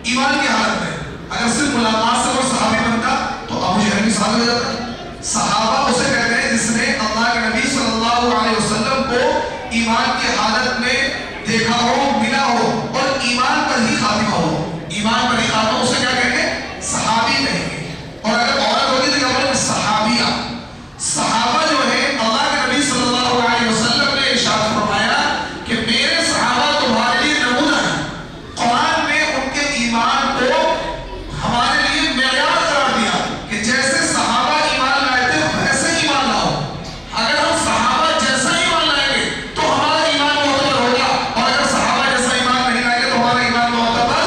ایمان کی حالت میں اگر صرف ملاقات سے وہ صحابی بنتا تو ابو جہل بھی صحابی ہو جاتا. صحابہ اسے کہتے ہیں جس نے اللہ کے نبی صلی اللہ علیہ وسلم کو ایمان کی حالت میں دیکھا ہو, ملا ہو اور ایمان پر ہی خاتمہ ہو. ایمان پر ہی خاتمہ اسے کیا کہیں گے؟ صحابی کہیں گے. اور اگر عورت ہوتی تو کیا بولیں گے؟ صحابیہ. صحابہ جو ہے اللہ کے نبی صلی اللہ علیہ وسلم نے ارشاد فرمایا کہ میرے صحابہ تمہارے لیے نمونہ ہیں. قرآن میں ان کے ایمان کو ہمارے لیے معیار قرار دیا کہ جیسے صحابہ ایمان لائے تھے ویسے ایمان لاؤ. اگر ہم صحابہ جیسا ایمان لائیں گے تو ہمارا ایمان معتبر ہوگا, اور اگر صحابہ جیسا ایمان نہیں لائیں گے تو ہمارا ایمان معتبر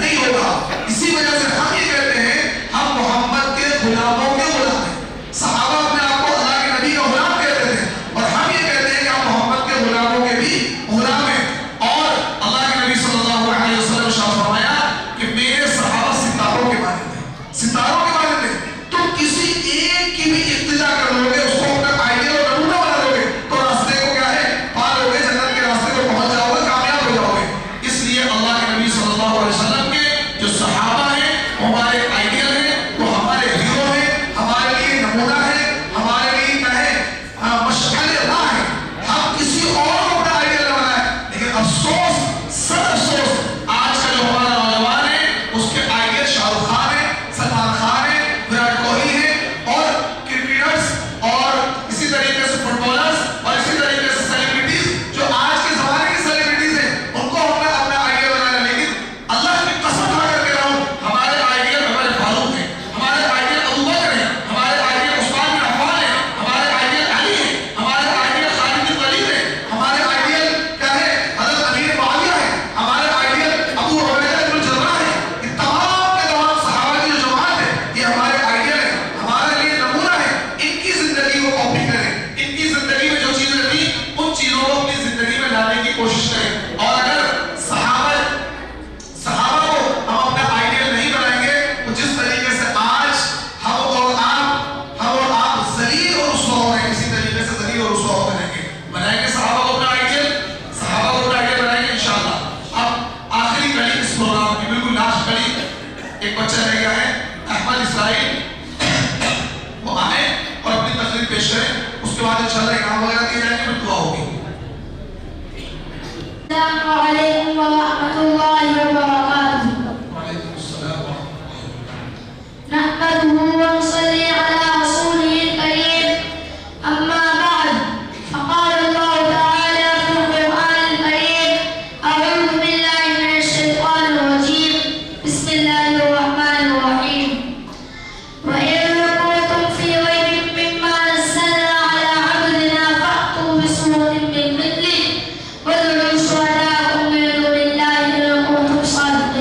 نہیں ہوگا. اسی وجہ سے ہم یہ کہتے ہیں ہم محمد کے غلاموں کے غلام ہیں. صحابہ اپنے آپ کو اللہ کے نبی کا غلام کہتے تھے, اور ہم یہ کہتے ہیں کہ ہم محمد کے غلاموں کے بھی غلام ہیں. اور اللہ کے نبی صلی اللہ علیہ وسلم نے ارشاد فرمایا کہ میرے صحابہ ستاروں کے مانند ہیں. ستاروں کے مانند ہیں. تم کسی ایک کی بھی اقتدا کر لو گے, اس کو اپنا آئیڈیل اور نمونہ بنا لو گے تو راستے کو کیا ہے پا لو گے, جنت کے راستے کو پہنچ جاؤ گے, کامیاب ہو جاؤ گے. اس لیے اللہ کے نبی صلی اللہ علیہ وسلم کے جو صحابہ ہیں وہ ہمارے آئیڈیل ہیں, وہ ہمارے ہیرو ہیں, ہمارے لیے نمونہ ہیں, ہمارے لیے کیا ہے مشعل راہ ہے. ہم کسی اور کو اپنا آئیڈیل نہ بنائیں. لیکن افسوس, سر افسوس, آج کا جو ہمارا نوجوان ہے اس کے آئیڈیل شاہ رخ خان ہے, سلمان خان ہے, وراٹ کوہلی ہے, اور کرکٹرز اور اسی طریقے سے فٹ بالرز اور اسی طریقے سے سیلیبریٹیز جو آج کے زمانے کی سیلیبریٹیز ہیں ان کو ہم نے اپنا آئیڈیل بنایا. لیکن اللہ کی قسم کھا کر کہہ رہا ہوں ہمارے آئیڈیل ہمارے فاروق ہیں, ہمارے آئیڈیل ابو بکر ہیں, ہمارے آئیڈیل عثمان بن عفان ہیں, ہمارے آئیڈیل علی ہیں, ہمارے آئیڈیل خالد بن ولید ہیں, ہمارے آئیڈیل کیا ہے حضرت امیر معاویہ ہیں, ہمارے آئیڈیل ابو عبیدہ بن الجراح ہیں. یہ تمام کے تمام صحابہ کی جو جماعت ہے یہ ہمارے آئیڈیل ہے, ہمارے لیے نمونہ ہے. ان کی زندگی کو کاپی کریں, ان کی زندگی میں جو چیزیں تھیں ان چیزوں کو اپنی زندگی میں لانے کی کوشش کریں. اور اگر صحابہ کو ہم اپنا آئیڈیل نہیں بنائیں گے تو جس طریقے سے آج ہم اور آپ ذلیل اور رسوا ہو رہے ہیں, اسی طریقے سے ذلیل اور رسوا ہوتے رہیں گے. بنائیں گے صحابہ کو اپنا آئیڈیل, صحابہ کو اپنا آئیڈیل بنائیں گے انشاءاللہ. اب آخری کڑی اس پروگرام کی, بالکل لاسٹ کڑی, ایک بچہ رہ گیا ہے احمد اسرائیل, وہ آئے اور اپنی تقریر پیش کریں. اس کے بعد انشاءاللہ انعام وغیرہ دیے جائیں گے, پھر دعا ہوگی. السلام علیکم ورحمۃ اللہ وبرکاتہ. وعلیکم السلام ورحمۃ اللہ. نحمده ونصلي على رسوله الكريم. أما بعد فقال الله تعالى في القرآن الكريم أعوذ بالله من الشيطان الرجيم بسم الله الرحمن الرحيم. وإن كنتم في ريب مما نزلنا على عبدنا فأتوا بسورة من مثله وادعوا شهداءكم من دون الله إن كنتم صادقين.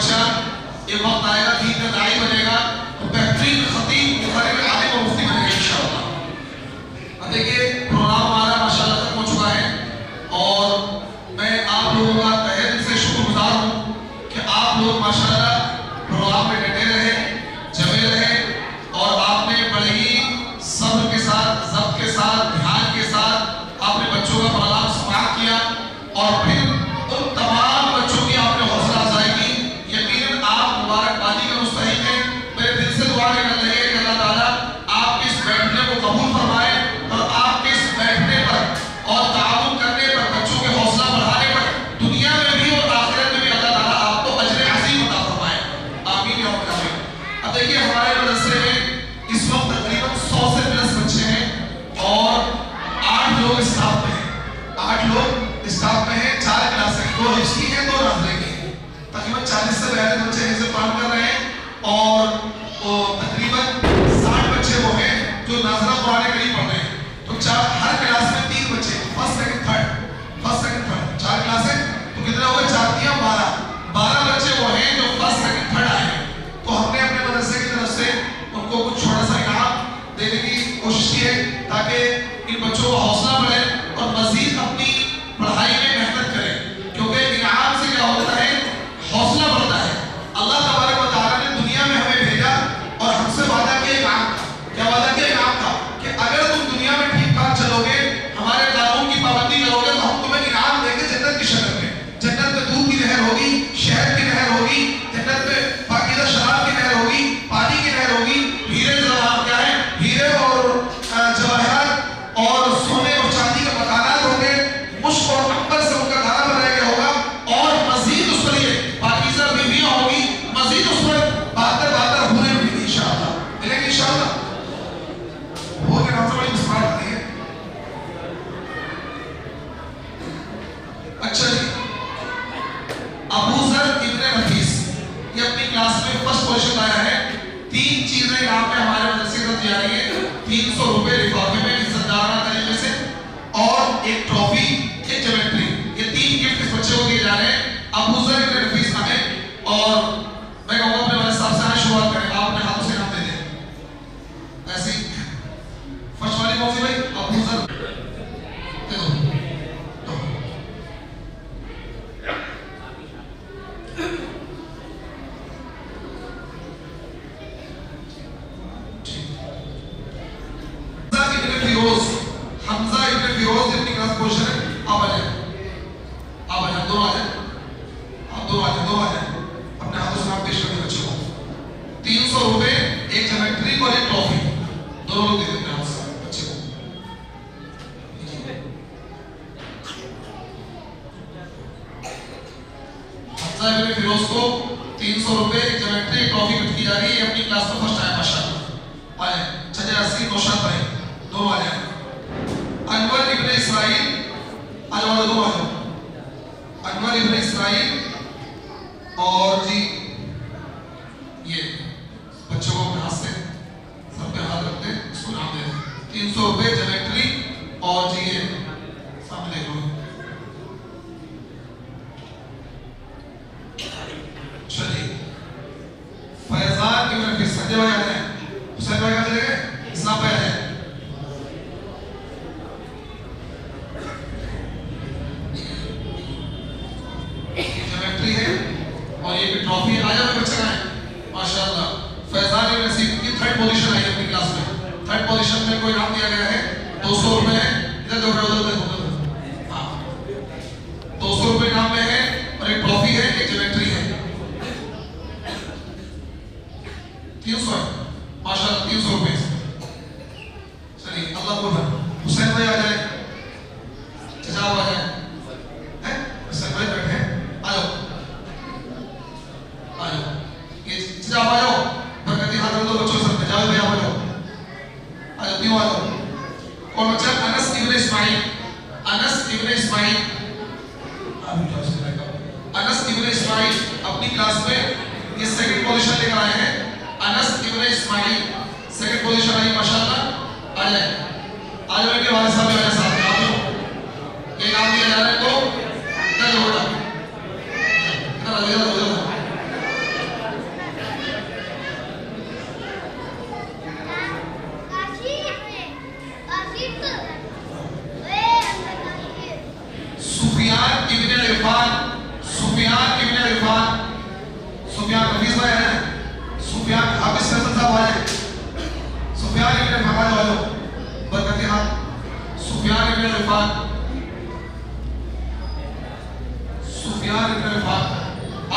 بچہ ایک وقت آئے گا دین کا داعی بنے گا تو بہترین خطیب مقرر عالم و مفتی بنے گا انشاءاللہ۔ اب دیکھیے پروگرام ہمارا ماشاءاللہ تک ہو چکا ہے اور میں آپ لوگوں کا تہہ دل سے شکر گزار ہوں کہ آپ لوگ ماشاءاللہ پروگرام میں ڈٹے رہے، جمے رہے اور آپ نے بڑے ہی صبر کے ساتھ، ضبط کے ساتھ، دھیان کے ساتھ آپ نے بچوں کا پروگرام سماعت کیا اور پھر ان تمام بچوں کی آپ نے حوصلہ افزائی کی۔ یقیناً آپ مبارکبادی کا مستحق ہیں۔ میرے دل سے دعا کرنے لگے کہ اللہ تعالیٰ آپ کے اس بیٹھنے کو قبول فرمائے اور آپ کے اس بیٹھنے پر اور تعاون کرنے پر، بچوں کے حوصلہ بڑھانے پر دنیا میں بھی اور آخرت میں بھی اللہ تعالیٰ آپ کو اجر عظیم عطا فرمائے۔ آمین یا رب العالمین۔ اب دیکھیے ہمارے مدرسے میں اس وقت تقریباً 100 سے پلس بچے ہیں اور 8 لوگ اسٹاف میں ہیں، 8 لوگ اسٹاف میں ہیں، 4 کلاسیں، 2 حفظ کی ہیں، 2 ناظرے کی ہیں۔ تقریباً 40 سے 42 بچے حفظ قرآن کر رہے ہیں اور تقریباً 60 بچے وہ ہیں جو ناظرہ قرآن کریم پڑھ رہے ہیں۔ تو ہر کلاس میں 3 بچے، فرسٹ سیکنڈ تھرڈ، 4 کلاسیں، تو کتنے ہوئے؟ 4 دیا 12 بچے وہ ہیں جو فرسٹ سیکنڈ تھرڈ آئے ہیں۔ تو ہم نے اپنے مدرسے کی طرف سے ان کو کچھ چھوٹا سا انعام دینے کی کوشش کی ہے تاکہ ان بچوں کا حوصلہ بڑھے اور مزید اپنی پڑھائی میں محنت کریں، کیونکہ انعام سے کیا ہوتا ہے؟ حوصلہ بڑھتا ہے۔ اللہ تبارک و تعالیٰ نے دنیا میں ہمیں بھیجا اور ہم سے وعدہ کیا انعام کا۔ کیا وعدہ کیا؟ انعام کا، کہ اگر تم دنیا میں ٹھیک ٹھاک چلو گے، ہمارے قانون کی پابندی کرو گے تو ہم تمہیں انعام دیں گے جنت کی شکل میں۔ جنت میں دودھ کی نہر ہوگی، شہد کی نہر ہوگی، جنت میں پاکیزہ شراب کی نہر ہوگی، پانی کی نہر ہوگی، ہیرے کیا ہے؟ ہیرے اور جواہرات اور سونے اور چاندی کے مکانات ہوں گے، مشک اور عنبر سے ان کا گھرا بنایا گیا ہوگا اور مزید اس پر یہ پاکیزہ بیویاں ہوگی، مزید اس پر بہتر حوریں ملیں گی انشاءاللہ، ملیں گی انشاءاللہ۔ حور کے نام سے بڑی مسکراہٹ آتی ہے۔ اچھا جی، ابو ذر ابن نفیس یہ اپنی کلاس میں فرسٹ پوزیشن آیا ہے۔ 3 چیزیں یہاں پہ ہمارے مدرسے کی طرف دی جا رہی ہیں، 300 روپے لفافے میں عزت دارانہ طریقے سے اور ایک ٹرافی، ایک جیومیٹری، یہ 3 گفٹ اس بچے کو دیے جا رہے ہیں۔ ابو ذر ابن نفیس ہمیں، اور میں کہوں گا اپنے والد صاحب سے آنا شروعات کریں، آپ اپنے ہاتھوں سے نام دے دیں ایسے ہی۔ فرسٹ والی کون سی بھائی؟ ابو ذر دے دو۔ حمزہ ابن فیروز اپنی کلاس پوزیشن ہے، آپ آ جائیں، دونوں آ جائیں، اپنے ہاتھوں سے نام پیش کرتے بچے کو۔ 300 روپے، ایک جیومیٹری اور ایک ٹرافی، دونوں لوگ دے دیں اپنے ہاتھ سے بچے کو۔ حمزہ ابن فیروز کو 300 روپے، ایک جیومیٹری، ایک ٹرافی گفٹ کی جا رہی ہے، اپنی کلاس میں فرسٹ آیا ماشاءاللہ۔ آ جائیں، چچا یاسین نوشاد بھائی، دونوں آ جائیں۔ انور ابن اسرائیل، آ جاؤ دونوں آ جاؤ۔ انور ابن اسرائیل اور جی یہ بچوں کو اپنے ہاتھ سے سب پہ ہاتھ رکھتے ہیں، اس کو نام دے دیں۔ 300 روپے، جیومیٹری اور جی یہ سامنے دیکھ لو۔ چلیے، فیضان ابن نفیس، سنجے بھائی آ جائیں، حسین بھائی کہاں چلے گئے؟ اسلام بھائی آ جائیں۔ جیومیٹری ہے اور یہ بھی ٹرافی ہے، آ جائے بچے آئے ماشاءاللہ۔ فیضان ابن نفیس کی 3rd پوزیشن آئی اپنی کلاس میں، 3rd پوزیشن میں کوئی نام دیا گیا ہے، 200 روپے ہے، ادھر دیکھو ادھر دیکھو، ہاں 200 روپے نام میں ہے اور ایک ٹرافی ہے، ایک جیومیٹری ہے۔ 300 ہے ماشاءاللہ، 300 روپے۔ چلیے اللہ کو حسین بھائی آ جائے، چچا آ جائے، حسین بھائی بیٹھے ہیں، آ جاؤ آ جاؤ، یہ چچا آ جاؤ، برکتی ہاتھ رکھ دو بچوں کے ساتھ، جاؤ بھائی آ جاؤ آ جاؤ، تینوں آ جاؤ۔ اور بچہ انس ابن اسماعیل، انس ابن اسماعیل، انس ابن اسماعیل اپنی کلاس میں یہ 2nd پوزیشن لے کر آئے ہیں۔ انس ابن اسماعیل 2nd پوزیشن آئی ماشاءاللہ، آ جائیں آ جائیں کے والد صاحب آ جائیں ساتھ میں، آپ لوگ یہ نام دیا جا رہا ہے تو ادھر جو بیٹا ادھر آ جائے،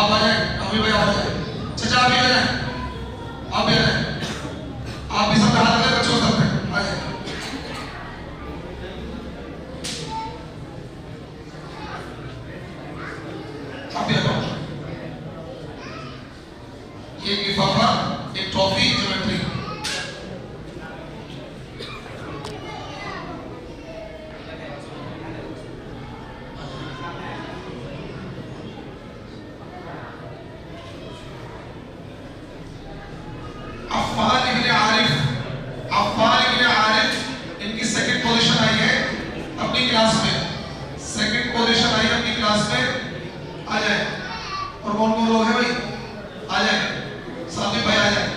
آپ آ جائیں، ابھی بھائی آپ آ جائیں، چچا آپ بھی آ جائیں، آپ بھی آ جائیں، آپ بھی سب پہ ہاتھ لگے بچوں سب پہ آ جائیں. آپ بھی آ جاؤ. یہ ایک لفافہ، ایک ٹرافی، جیومیٹری. عفان ابن عارف ان کی سیکنڈ پوزیشن آئی ہے اپنی کلاس میں. سیکنڈ پوزیشن آئی ہے اپنی کلاس میں. آ جائیں. اور کون کون لوگ ہیں بھائی؟ آ جائیں. ساتھی بھائی آ جائیں.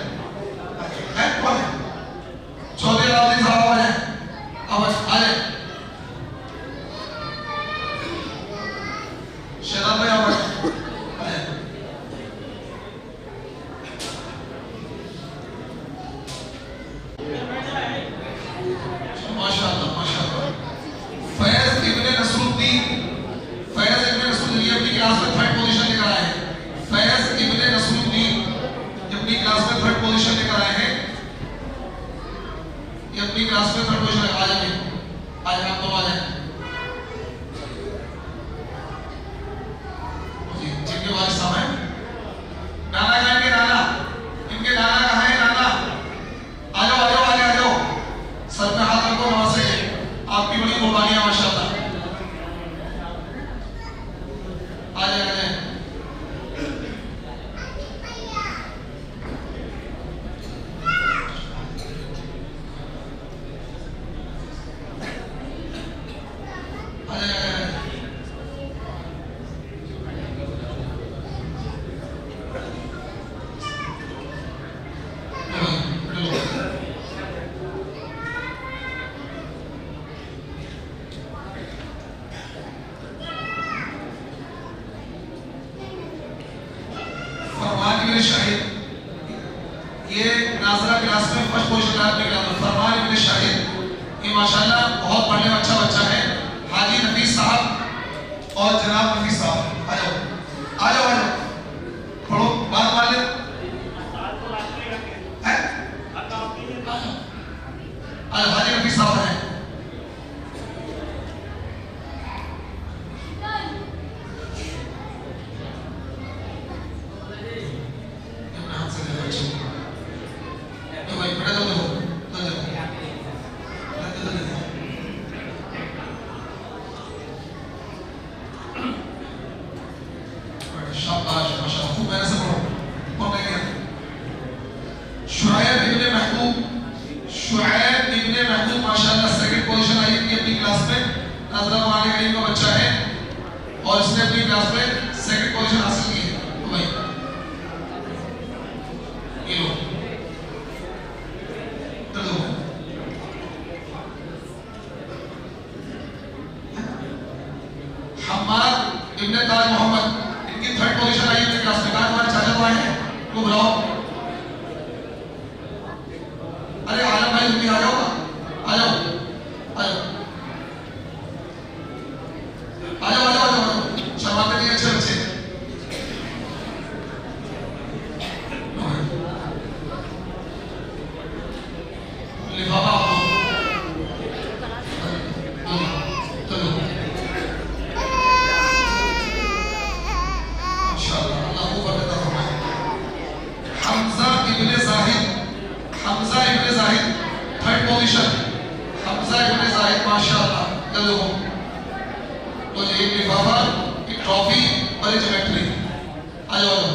کون ہے؟ چودھری علاؤدین صاحب آ جائیں. آ جائیں. شہزاد بھائی آ جائیں. فیض ابن نصر الدین یہ اپنی کلاس میں تھرڈ پوزیشن لے کر آئے ہیں. فیض ابن نصر الدین یہ اپنی کلاس میں تھرڈ پوزیشن لے کر آئے ہیں. یہ اپنی کلاس میں تھرڈ پوزیشن آ جائیں. آ جائیں آپ دونوں آ جائیں. جن کے والد صاحب ہیں نانا کہاں کے نانا، ان کے نانا کہاں ہیں نانا؟ آ جاؤ آ جاؤ آ جاؤ. سر پہ ہاتھ رکھو نماز سے. آپ کی بڑی قربانی ہے ماشاء اللہ. آ جائیں آ جائیں. شاہد یہ ناظرہ کلاس میں فرسٹ پوزیشن آپ نے کیا. فرمان ابن شاہد یہ ماشاءاللہ بہت پڑھنے میں اچھا بچہ ہے. حاجی نفیس صاحب اور جناب نفیس صاحب آ جاؤ آ جاؤ آ جاؤ. پڑھو بات مان لیں. حاجی نفیس صاحب ہیں. شعیب ابن محبوب ماشاءاللہ سیکنڈ پوزیشن آئی ہے اپنی کلاس میں. ناظرہ قرآن کریم کا بچہ ہے اور اس نے اپنی کلاس میں سیکنڈ پوزیشن حاصل کی ہے. تو بھائی یہ لو ادھر دو. حماد ابن تاج محمد ان کی تھرڈ پوزیشن آئی ہے اپنی کلاس میں. کہاں تمہارے چاچا تو آئے ہیں؟ وہ بلاؤ. ارے عالم بھائی تم بھی آ جاؤ نا. آ جاؤ آ جاؤ آ جاؤ آ جاؤ آ جاؤ. شرماتے نہیں اچھے بچے. لفافہ آپ کو ماشاءاللہ اللہ کو برکت فرمائے. حمزہ ابن زاہد تھرڈ پوزیشن. حمزہ ابن زاہد ماشاءاللہ. جلد ہو تو یہ ایک لفافہ، ایک ٹرافی اور ایک جیومیٹری. آ جاؤ آ جاؤ.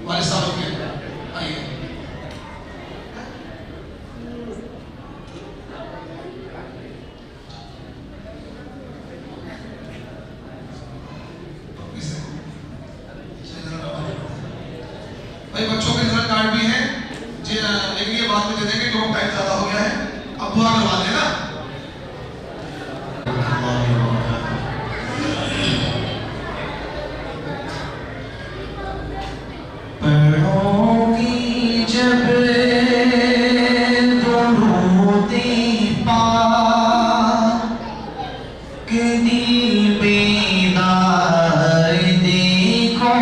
والد صاحب کے آئیے. بھائی بچوں کے رزلٹ کارڈ بھی ہیں جی، لیکن یہ بعد میں دے دیں گے کیونکہ ٹائم زیادہ ہو گیا ہے. اب دعا کروا دیں نا. پڑھوں گی جب درود پاک کہ دل بیدار دیکھو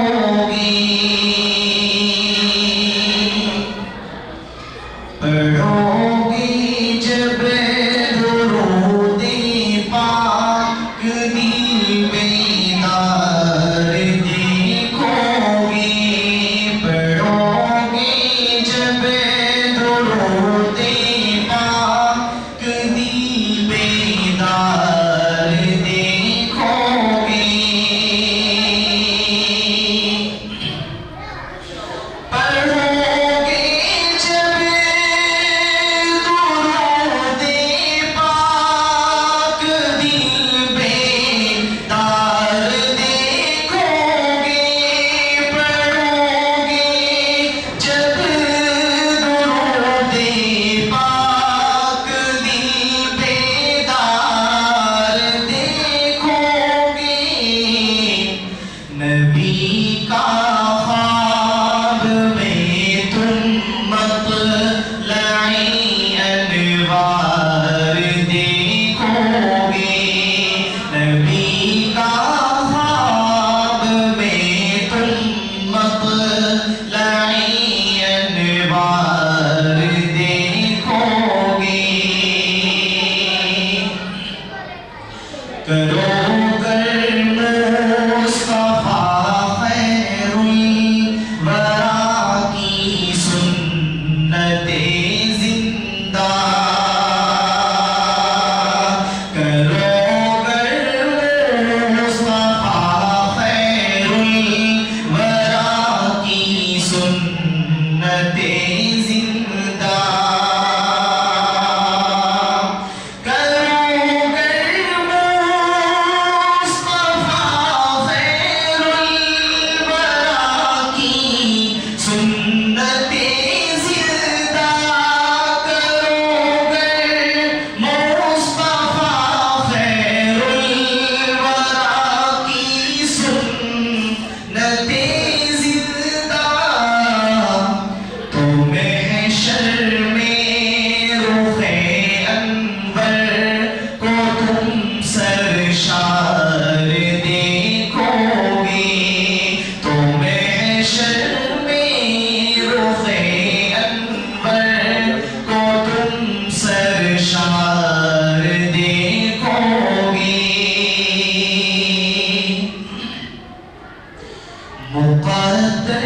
مقدر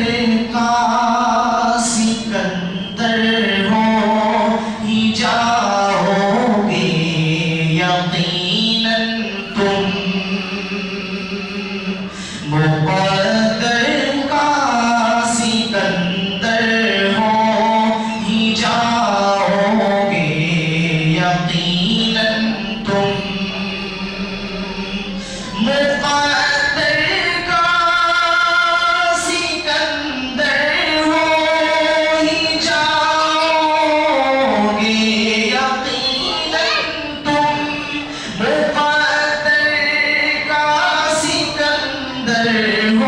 کا سکندر ہو ہی جاؤ گے یقیناً تم، مقدر کا سکندر ہو ہی جاؤ گے یقیناً تم، مقدر کا سکندر ہو ہی جاؤ گے یقیناً تم، مقدر کا سکندر ہو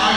8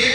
1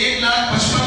1,55,000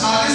40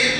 1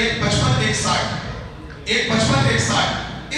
1,55,000 1,60,000।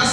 10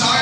4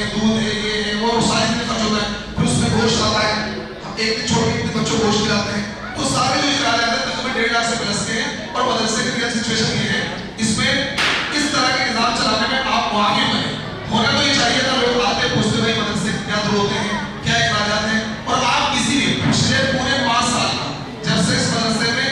ہیں، دودھ ہے، یہ ہے وہ ساری چیزیں خرچ ہوتا ہے، پھر اس میں گوشت آتا ہے، ہم ایک دن چھوٹے اتنے بچوں کو گوشت کھلاتے ہیں، تو سارے جو اخراجات ہیں تقریباً 1.5 لاکھ سے پلس کے ہیں. اور مدرسے کی ریئل سچویشن یہ ہے اس میں اس طرح کے نظام چلانے میں آپ واقف بنے. ہونا تو یہ چاہیے تھا لوگ آتے پوچھتے بھائی مدرسے کیا ضرورتیں ہیں، کیا اخراجات ہیں، اور آپ کسی بھی پچھلے پورے 5 سال جب سے اس مدرسے میں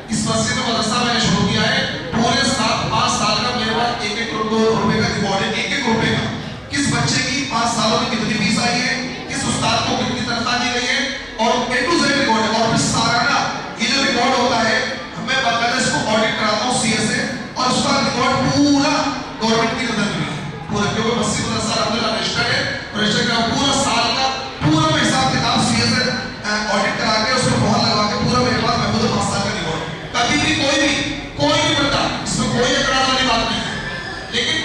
اس مسجد میں مدرسہ میں نے شروع کیا ہے پورے 5 سال کا میرے پاس 1-1 کروڑ روپے کا ریکارڈ ہے. 1-1 روپے کا کس بچے کی 5 سالوں میں کتنی فیس آئی ہے، کس استاد کو کتنی تنخواہ دی گئی ہے، اور A to Z ریکارڈ ہے. اور پھر سالانہ یہ جو ریکارڈ ہوتا ہے میں باقاعدہ اس کو آڈٹ کراتا ہوں سی اے سے، اور اس کا ریکارڈ پورا گورنمنٹ کی نظر میں ہے پورا، کیونکہ مسجد مدرسہ الحمدللہ رجسٹرڈ ہے، رجسٹر کا پورا سال کا پورا میں حساب کتاب سی اے سے آڈٹ کرا کے اس کو مہر لگا کے پورا میرے پاس محفوظ 5 سال کا ریکارڈ. کبھی بھی کوئی بھی بندہ اس میں کوئی اعتراض والی بات نہیں ہے، لیکن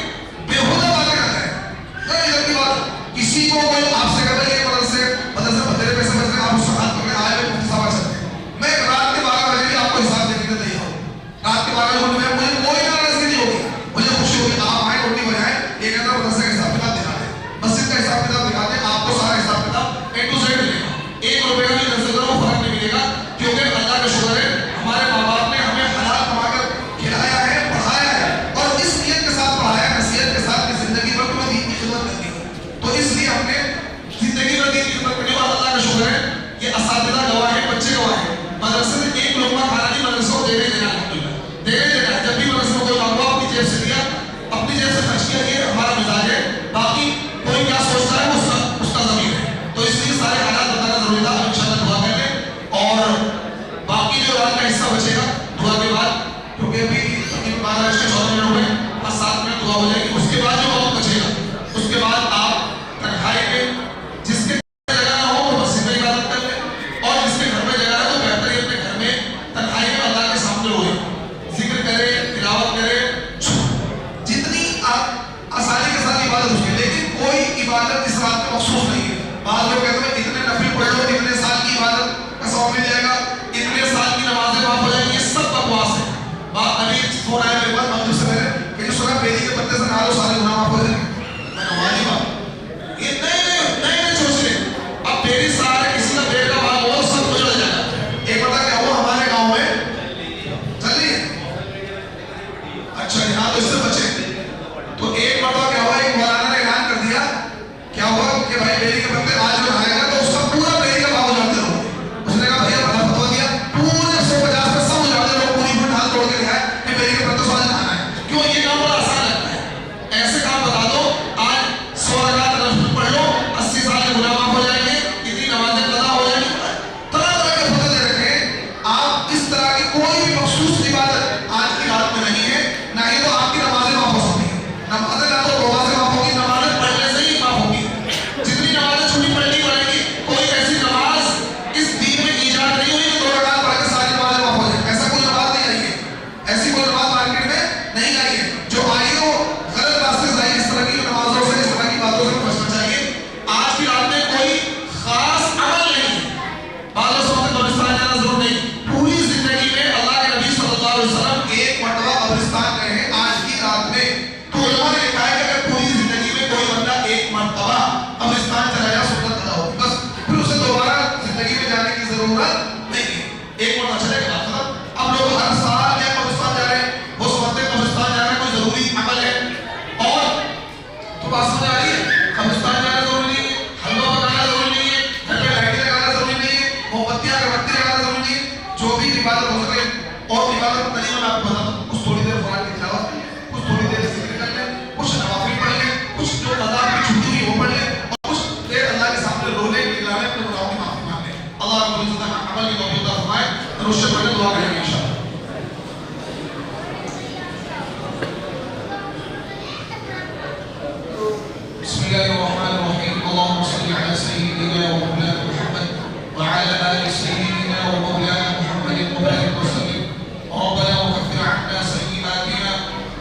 بےہودہ باتیں کرتا ہے. ادھر کی بات کسی کو کوئی آپ سے کہتا ہے یہ مدرسے بتیرے پیسے بچ رہے آپ اس سے ہاتھ پکڑے آئے ہوئے مفتی صاحب آ سکتے ہیں. میں رات کے 12 بجے بھی آپ کو حساب دینے کے لیے تیار ہوں. رات کے 12 بجے میں مجھے کوئی ناراضگی نہیں ہوگی، مجھے خوشی ہوگی آپ آئے روٹی بجائیں یہ کہتا ہے مدرسے کا حساب کتاب دکھا دیں، مسجد کا حساب کتاب دکھا دیں، آپ کو سارا حساب کتاب A to Z ملے گا. 1 روپے کا بھی نظر کرو وہ فرق نہیں ملے گا، کیونکہ اللہ کا شکر ہے ہمارے ماں باپ نے ہمیں حلال کما کر کھلایا ہے، پڑھایا ہے، اور اس نیت کے ساتھ پڑھایا ہے، نصیحت کے ساتھ کہ زندگی بھر تمہیں دین کی خدمت کرنی ہے. تو اس لیے ہم نے زندگی بھر دین کی خدمت کرنی ہے. اور اللہ کا شکر ہے یہ اساتذہ گواہ ہیں، بچے گواہ ہیں. مدرسے سے 1 لقمہ کھانا نہیں، مدرسے کو دینے دینا الحمدللہ دینے دینا ہے. جب بھی مدرسے کو کوئی مانگو اپنی جیب سے دیا، اپنی جیب سے خرچ کیا، یہ ہمارا مزاج ہے. باقی کوئی کیا سوچتا ہے وہ اس کا ضمیر ہے. تو اس لیے سارے حالات بتانا ضروری تھا. انشاءاللہ دعا کر لیں، اور باقی جو رات کا حصہ بچے گا دعا کے بعد، کیونکہ ابھی 12 سے 14 منٹ ہوئے اور 7 منٹ دعا ہو جائے گی. اس کے بعد جو وقت بچے گا اس کے بعد آپ تنہائی میں جس کے جگہ نہ ہو وہ مسجد میں عبادت کر لیں، اور جس کے گھر میں جگہ ہے تو بہتر ہے اپنے گھر میں تنہائی میں اللہ کے سامنے روئے، ذکر کرے، تلاوت کرے، جتنی آپ آسانی کے ساتھ عبادت اس کی. لیکن کوئی عبادت اس بات میں مخصوص نہیں ہے. بعض لوگ کہتے ہیں اتنے نفل پڑھ لو اتنے سال کی عبادت کا ثواب مل جائے گا، اتنے سال کی نمازیں معاف ہو جائیں گی. یہ سب بکواس ہے. ابھی فون آیا میرے پاس مغرب سے پہلے کہ جو سنا بیری کے پتے سے نہا لو سارے گناہ معاف ہو جائیں گے. میں نے والی بات یہ نئے سوچ رہے. اب بیری سارے کسی کا پیڑ کا بھاگ ہوا سب کچھ ہو جائے گا. ایک بتا کیا ہوا ہمارے گاؤں میں چل رہی ہے. اچھا جی ہاں تو اس سے بچے. تو ایک مرتبہ کیا ہوا ایک مولانا نے اعلان کر دیا کیا ہوا کہ بھائی بیری کے پتے آج جو نہائے گا تو اس کا پورا بیری کا بھاگ اجاڑتے رہو. اس نے کہا بھیا بڑا فتوا دیا پورے 150 میں سب اجاڑتے رہو، پوری پھٹ ہاتھ توڑ کے دکھائے کہ بیری کے پتے سے آج نہانا ہے. کیوں یہ کام بڑا آسان لگتا ہے. ایسے کام بتا دو آج 100 رکعت نفل پڑھ لو 80 سال کے گناہ معاف ہو جائیں گے، اتنی نمازیں قضا ہو جائیں گی. طرح طرح کے فتوے دے رکھے ہیں. آپ اس طرح کی کوئی بھی مخصوص عبادت آج کی رات میں نہیں ہے، نہ ہی تو آپ کی نمازیں معاف ہو سکتی ہیں. نمازیں نہ تو توبہ سے معاف ہوگی، نمازیں پڑھنے سے ہی معاف ہوگی. جتنی نمازیں چھوٹی پڑھنی پڑے گی. کوئی ایسی نماز اس دین میں ایجاد نہیں ہوئی کہ 2 رکعت پڑھ کے ساری نمازیں معاف ہو جائیں. ایسا کوئی نماز نہیں آئی ہے، ایسی کوئی نماز مارکیٹ میں نہیں آئی ہے. جو آئی ہو غلط راستے سے آئی. اس طرح کی نمازوں سے، اس طرح کی باتوں سے بچنا چاہیے. آج کی رات میں کوئی خاص عمل نہیں ہے. بعض لوگوں کو قبرستان جانا ضرور نہیں. پوری زندگی میں اللہ کے نبی صلی اللہ علیہ وسلم 1 مرتبہ قبرستان گئے ہیں آج کی رات میں. تو علماء نے لکھا ہے کہ اگر پوری زندگی میں کوئی بندہ 1 مرتبہ قبرستان چلا جائے سنت ادا ہوگی. بس پھر اسے دوبارہ زندگی میں جانے کی ضرورت نہیں ہے. 1 مرتبہ چلے گا ختم. اب لوگ ہر سال کیا قبرستان جا رہے ہیں، وہ سمجھتے ہیں قبرستان جانا کوئی ضروری عمل ہے. اور تو بات سمجھ آ رہی ہے. قبرستان جانا ضروری نہیں ہے، حلوہ پکانا ضروری نہیں ہے، گھر پہ لائٹیں لگانا ضروری نہیں ہے، موم بتیاں اگربتی لگانا ضروری نہیں ہے. جو بھی عبادت ہو سکے. اور عبادت طریقہ میں آپ کو بتاتا ہوں. کچھ تھوڑی دیر قرآن کی تلاوت کریں، کچھ تھوڑی دیر ذکر کر لیں، کچھ نوافل پڑھ لیں، کچھ جو قضا کی چھٹی ہوئی وہ پڑھ لیں، اور کچھ دیر اللہ کے سامنے رو لیں، نگران اپنے گناہوں کی معافی مانگ لیں. اللہ رب العزت عمل کی توفیق عطا فرمائے. اور اس سے پہلے دعا کریں گے انشاءاللہ. بسم الله الرحمن الرحيم. اللهم صل على سيدنا ومولانا محمد وعلى آل سيدنا ومولانا محمد وبارك وسلم. ربنا وكفر عنا سيئاتنا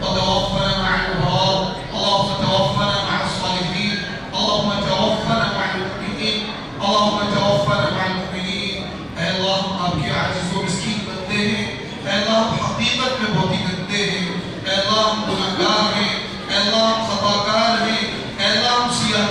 وتوفنا مع الأبرار. اللهم توفنا مع الصالحين. اللهم توفنا مع المؤمنين. اللهم توفنا مع المؤمنين. اے اللہ ہم آپ کے عاجز و مسکین بندے ہیں. اے اللہ ہم حقیقت میں بہت ہی گندے ہیں. اے اللہ ہم گناہگار ہیں. اے اللہ ہم خطاکار ہیں. اے اللہ ہم سیاہ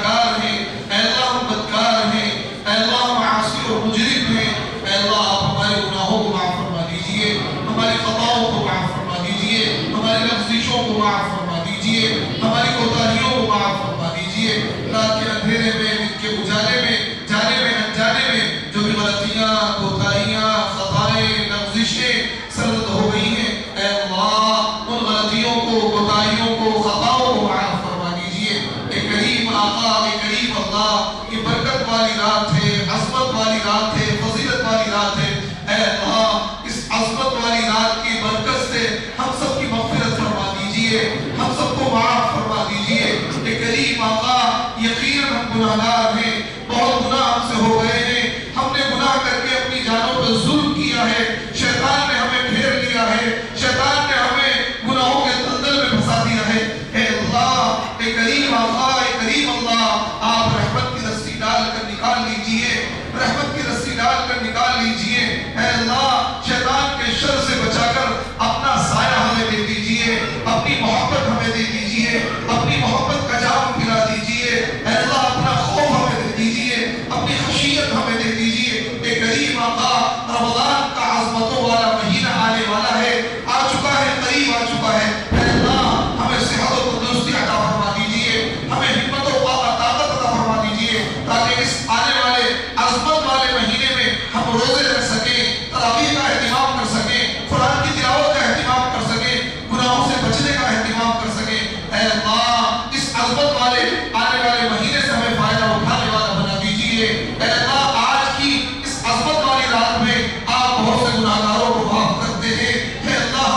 اندھیرے میں دن کے اجالے میں جانے میں انجانے میں جو بھی غلطیاں کوتاہیاں خطائیں لغزشیں سرزد ہو گئی ہیں اے اللہ ان غلطیوں کو کوتاہیوں کو خطاؤں کو معاف فرما دیجئے اے کریم آقا اے کریم اللہ یہ برکت والی رات ہے عظمت والی رات ہے فضیلت والی رات ہے اے اللہ اس عظمت والی رات کی برکت سے ہم سب کی مغفرت فرما دیجئے ہم سب کو معاف فرما دیجئے اے کریم آقا یقیناً ہم گناہگار ہیں بہت گناہ ہم سے ہو گئے ہیں ہم نے گناہ کر کے اپنی جانوں پر ظلم کیا ہے شیطان نے ہمیں گھیر لیا ہے شیطان نے ہمیں گناہوں کے دلدل میں پھنسا دیا ہے اے اللہ اے کریم آقا اے کریم اللہ آپ رحمت کی رسی ڈال کر نکال لیجئے رحمت کی رسی ڈال کر نکال لیجئے اے اللہ شیطان کے شر سے بچا کر اپنا سایہ ہمیں دے دیجئے اپنی محبت ہمیں دے دیجئے اپنی محبت کا جام پھیلا دیجئے اے اللہ اپنا خوف ہمیں دے دیجئے اپنی خشیت ہمیں دے دیجئے اے کریم آقا رمضان کا عظمتوں والا مہینہ آنے والا ہے آ چکا ہے قریب آ چکا ہے اے اللہ ہمیں صحت و تندرستی عطا فرما دیجئے ہمیں ہمت و طاقت عطا فرما دیجئے تاکہ اس آنے والے عظمت والے مہینے میں ہم روزے رکھ سکیں تراویح کا اہتمام کر سکیں قرآن کی تلاوت کا اہتمام کر سکیں گناہوں سے بچنے کا اہتمام کر سکیں اے اللہ اس عظمت والے آنے والے مہینے سے ہمیں فائدہ اٹھانے والا بنا دیجئے اے اللہ آج کی اس عظمت والی رات میں آپ بہت سے گناہگاروں کو معاف کرتے ہیں اے اللہ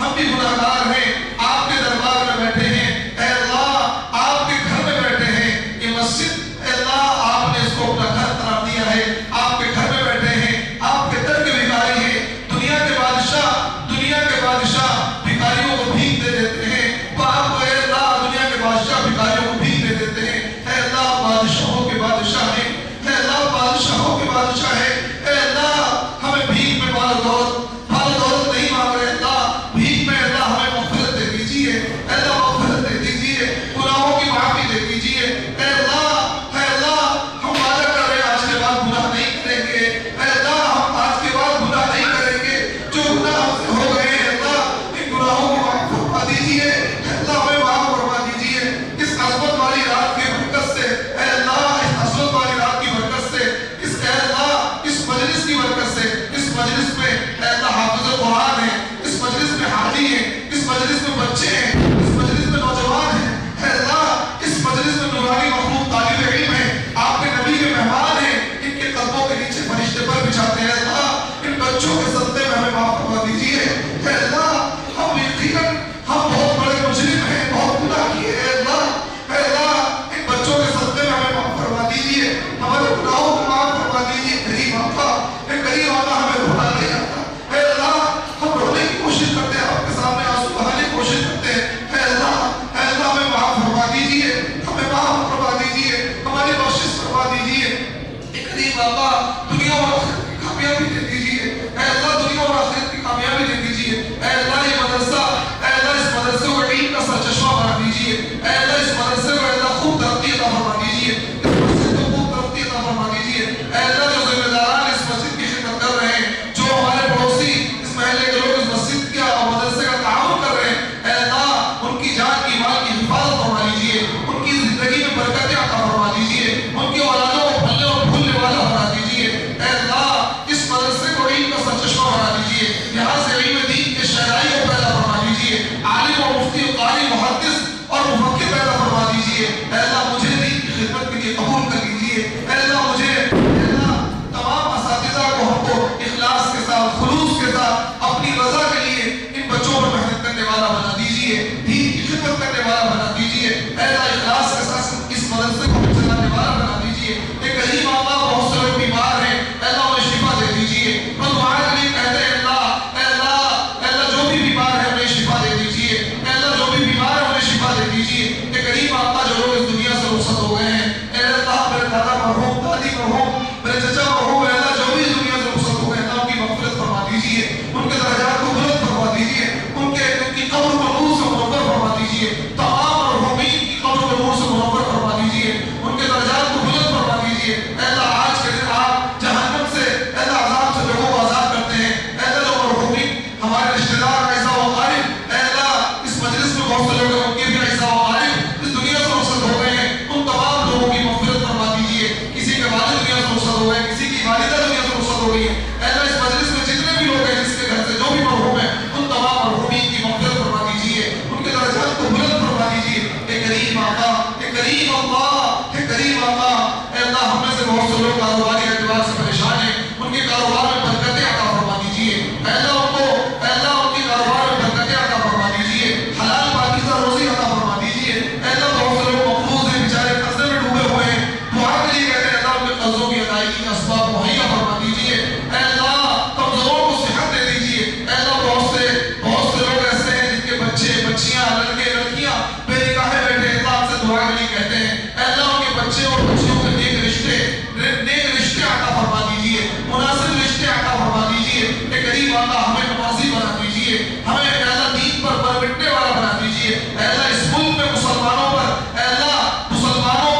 ہم بھی گناہگار ہیں آپ کے دربار میں بیٹھے ہیں اے اللہ آپ کے گھر میں بیٹھے ہیں یہ مسجد اے اللہ آپ نے اس کو اپنا گھر قرار دیا ہے آپ کے گھر میں بیٹھے ہیں آپ کے در کے بھکاری ہیں دنیا کے بادشاہ بھکاریوں کو بھیک دے دیتے ہیں باپ کو اے اللہ دنیا کے بادشاہ بھکاریوں کو بھیک دے دیتے ہیں اے اللہ بادشاہوں کے بادشاہ ہیں اے اللہ بادشاہوں کے بادشاہ ہیں اے اللہ ہمیں بھیک میں مال و دولت نہیں مانگ رہے اللہ بھیک میں اللہ ہمیں مغفرت دے دیجئے اے اللہ مغفرت دے دیجئے گناہوں کی معافی دے دیجئے اے اللہ ہم وعدہ کر رہے ہیں آج کے بعد گناہ نہیں کریں گے اے اللہ ہم آج کے بعد گناہ نہیں کریں گے جو گناہ ہم سے ہو گئے ہیں اللہ ان گناہوں کو معاف فرما دیجئے اے اللہ ہمیں معاف فرما دیجئے اس عظمت والی رات کی برکت سے اے اللہ اس عظمت والی رات کی برکت سے اے اللہ اس مجلس کی برکت سے اس مجلس میں اے اللہ حافظ قرآن ہیں اس مجلس میں حاجی ہیں اس مجلس میں بچے ہیں اس مجلس میں نوجوان ہیں اے اللہ اس مجلس میں نورانی مخلوق طالب علم ہیں آپ کے نبی کے مہمان ہیں ان کے قدموں کے نیچے فرشتے پر بچھاتے ہیں اللہ ان بچوں کے صدقے میں ہمیں معاف فرما دیجئے اے اللہ ہم یقیناً ہم بہت بڑے مجرم ہیں بہت گناہ کیے اے اللہ ان بچوں کے صدقے میں ہمیں معاف فرما دیجئے ہمارے گناہوں کو معاف فرما دیجئے کریم آقا ہمیں رونا نہیں آتا اے اللہ ہم رونے کی کوشش کرتے ہیں آپ کے سامنے آنسو بہانے کی کوشش کرتے ہیں اے اللہ ہمیں معاف فرما دیجئے ہمیں معاف فرما دیجئے ہماری بخشش فرما دیجئے اے کریم آقا دنیا اور آخرت کی کامیابی دے دیجئے اے اللہ دنیا اور آخرت کی کامیابی دے دیجئے اے اللہ یہ مدرسہ اے اللہ اس مدرسے کو علم کا سرچشمہ بنا دیجئے اے اللہ اس مدرسے کو اللہ خوب ترقی عطا فرما دیجئے اس مدرسے کو خوب ترقی بہت سے لوگ کاروباری اعتبار سے پریشان ہیں، ان کے کاروبار میں برکتیں عطا فرما دیجیے، اے اللہ ان کو، اے اللہ ان کے کاروبار میں برکتیں عطا فرما دیجیے، حلال پاکیزہ روزی عطا فرما دیجیے، اے اللہ بہت سے لوگ مقروض ہیں، بیچارے قرضے میں ڈوبے ہوئے ہیں، دعا کے لیے کہتے ہیں اللہ ان کے قرضوں کی ادائیگی کا اسباب مہیا فرما دیجیے، اے اللہ کمزوروں کو صحت دے دیجیے، اے اللہ بہت سے لوگ ایسے ہیں جن کے بچے بچیاں لڑکے لڑکیاں بے نکاح بیٹھے ہیں، اللہ سے دعا کے لیے کہتے ہیں اے اللہ ان کے بچے اور بچیوں کے نیک رشتے عطا فرما دیجیے، مناسب رشتے عطا فرما دیجیے، اے کریم اللہ ہمیں نمازی بنا دیجیے، ہمیں اے اللہ دین پر برمٹنے والا بنا دیجیے، اے اللہ اس ملک میں مسلمانوں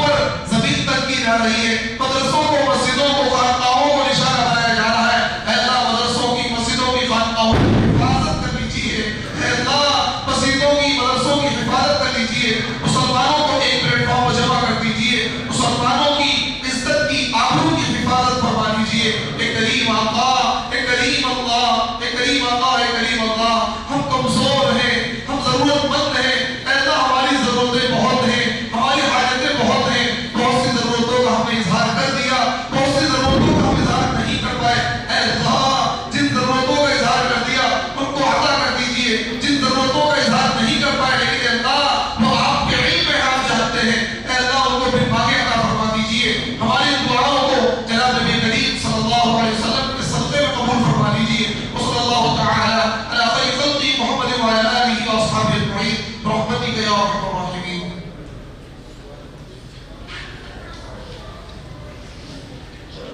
پر زمین تنگی رہ رہی ہے، مدرسوں کو مسجدوں کو خانقاہوں کو نشانہ بنایا جا رہا ہے، اے اللہ مدرسوں کی مسجدوں کی خانقاہوں کی حفاظت کر لیجیے، اے اللہ مسجدوں کی مدرسوں کی حفاظت کر لیجیے، مسلمانوں کو ایک پلیٹ فارم پر جمع کر دیجیے، مسلمانوں کی عزت کی آبرو کی حفاظت فرما دیجیے، اے کریم اللہ، اے کریم اللہ، اے کریم اللہ، اے کریم اللہ، ہم کمزور ہیں، ہم ضرورت مند ہیں، اے اللہ ہماری ضرورتیں بہت ہیں، ہماری حاجتیں بہت ہیں، بہت سی ضرورتوں کا ہم نے اظہار کر دیا، بہت سی ضرورتوں کا ہم اظہار نہیں کر پائے، اے اللہ جن ضرورتوں کا اظہار کر دیا ان کو عطا کر دیجیے، جن ضرورتوں کا اظہار نہیں کر پائے لیکن اللہ وہ آپ کے علم میں آپ جانتے ہیں، اے اللہ ان کو پھر آگے عطا فرما دیجیے،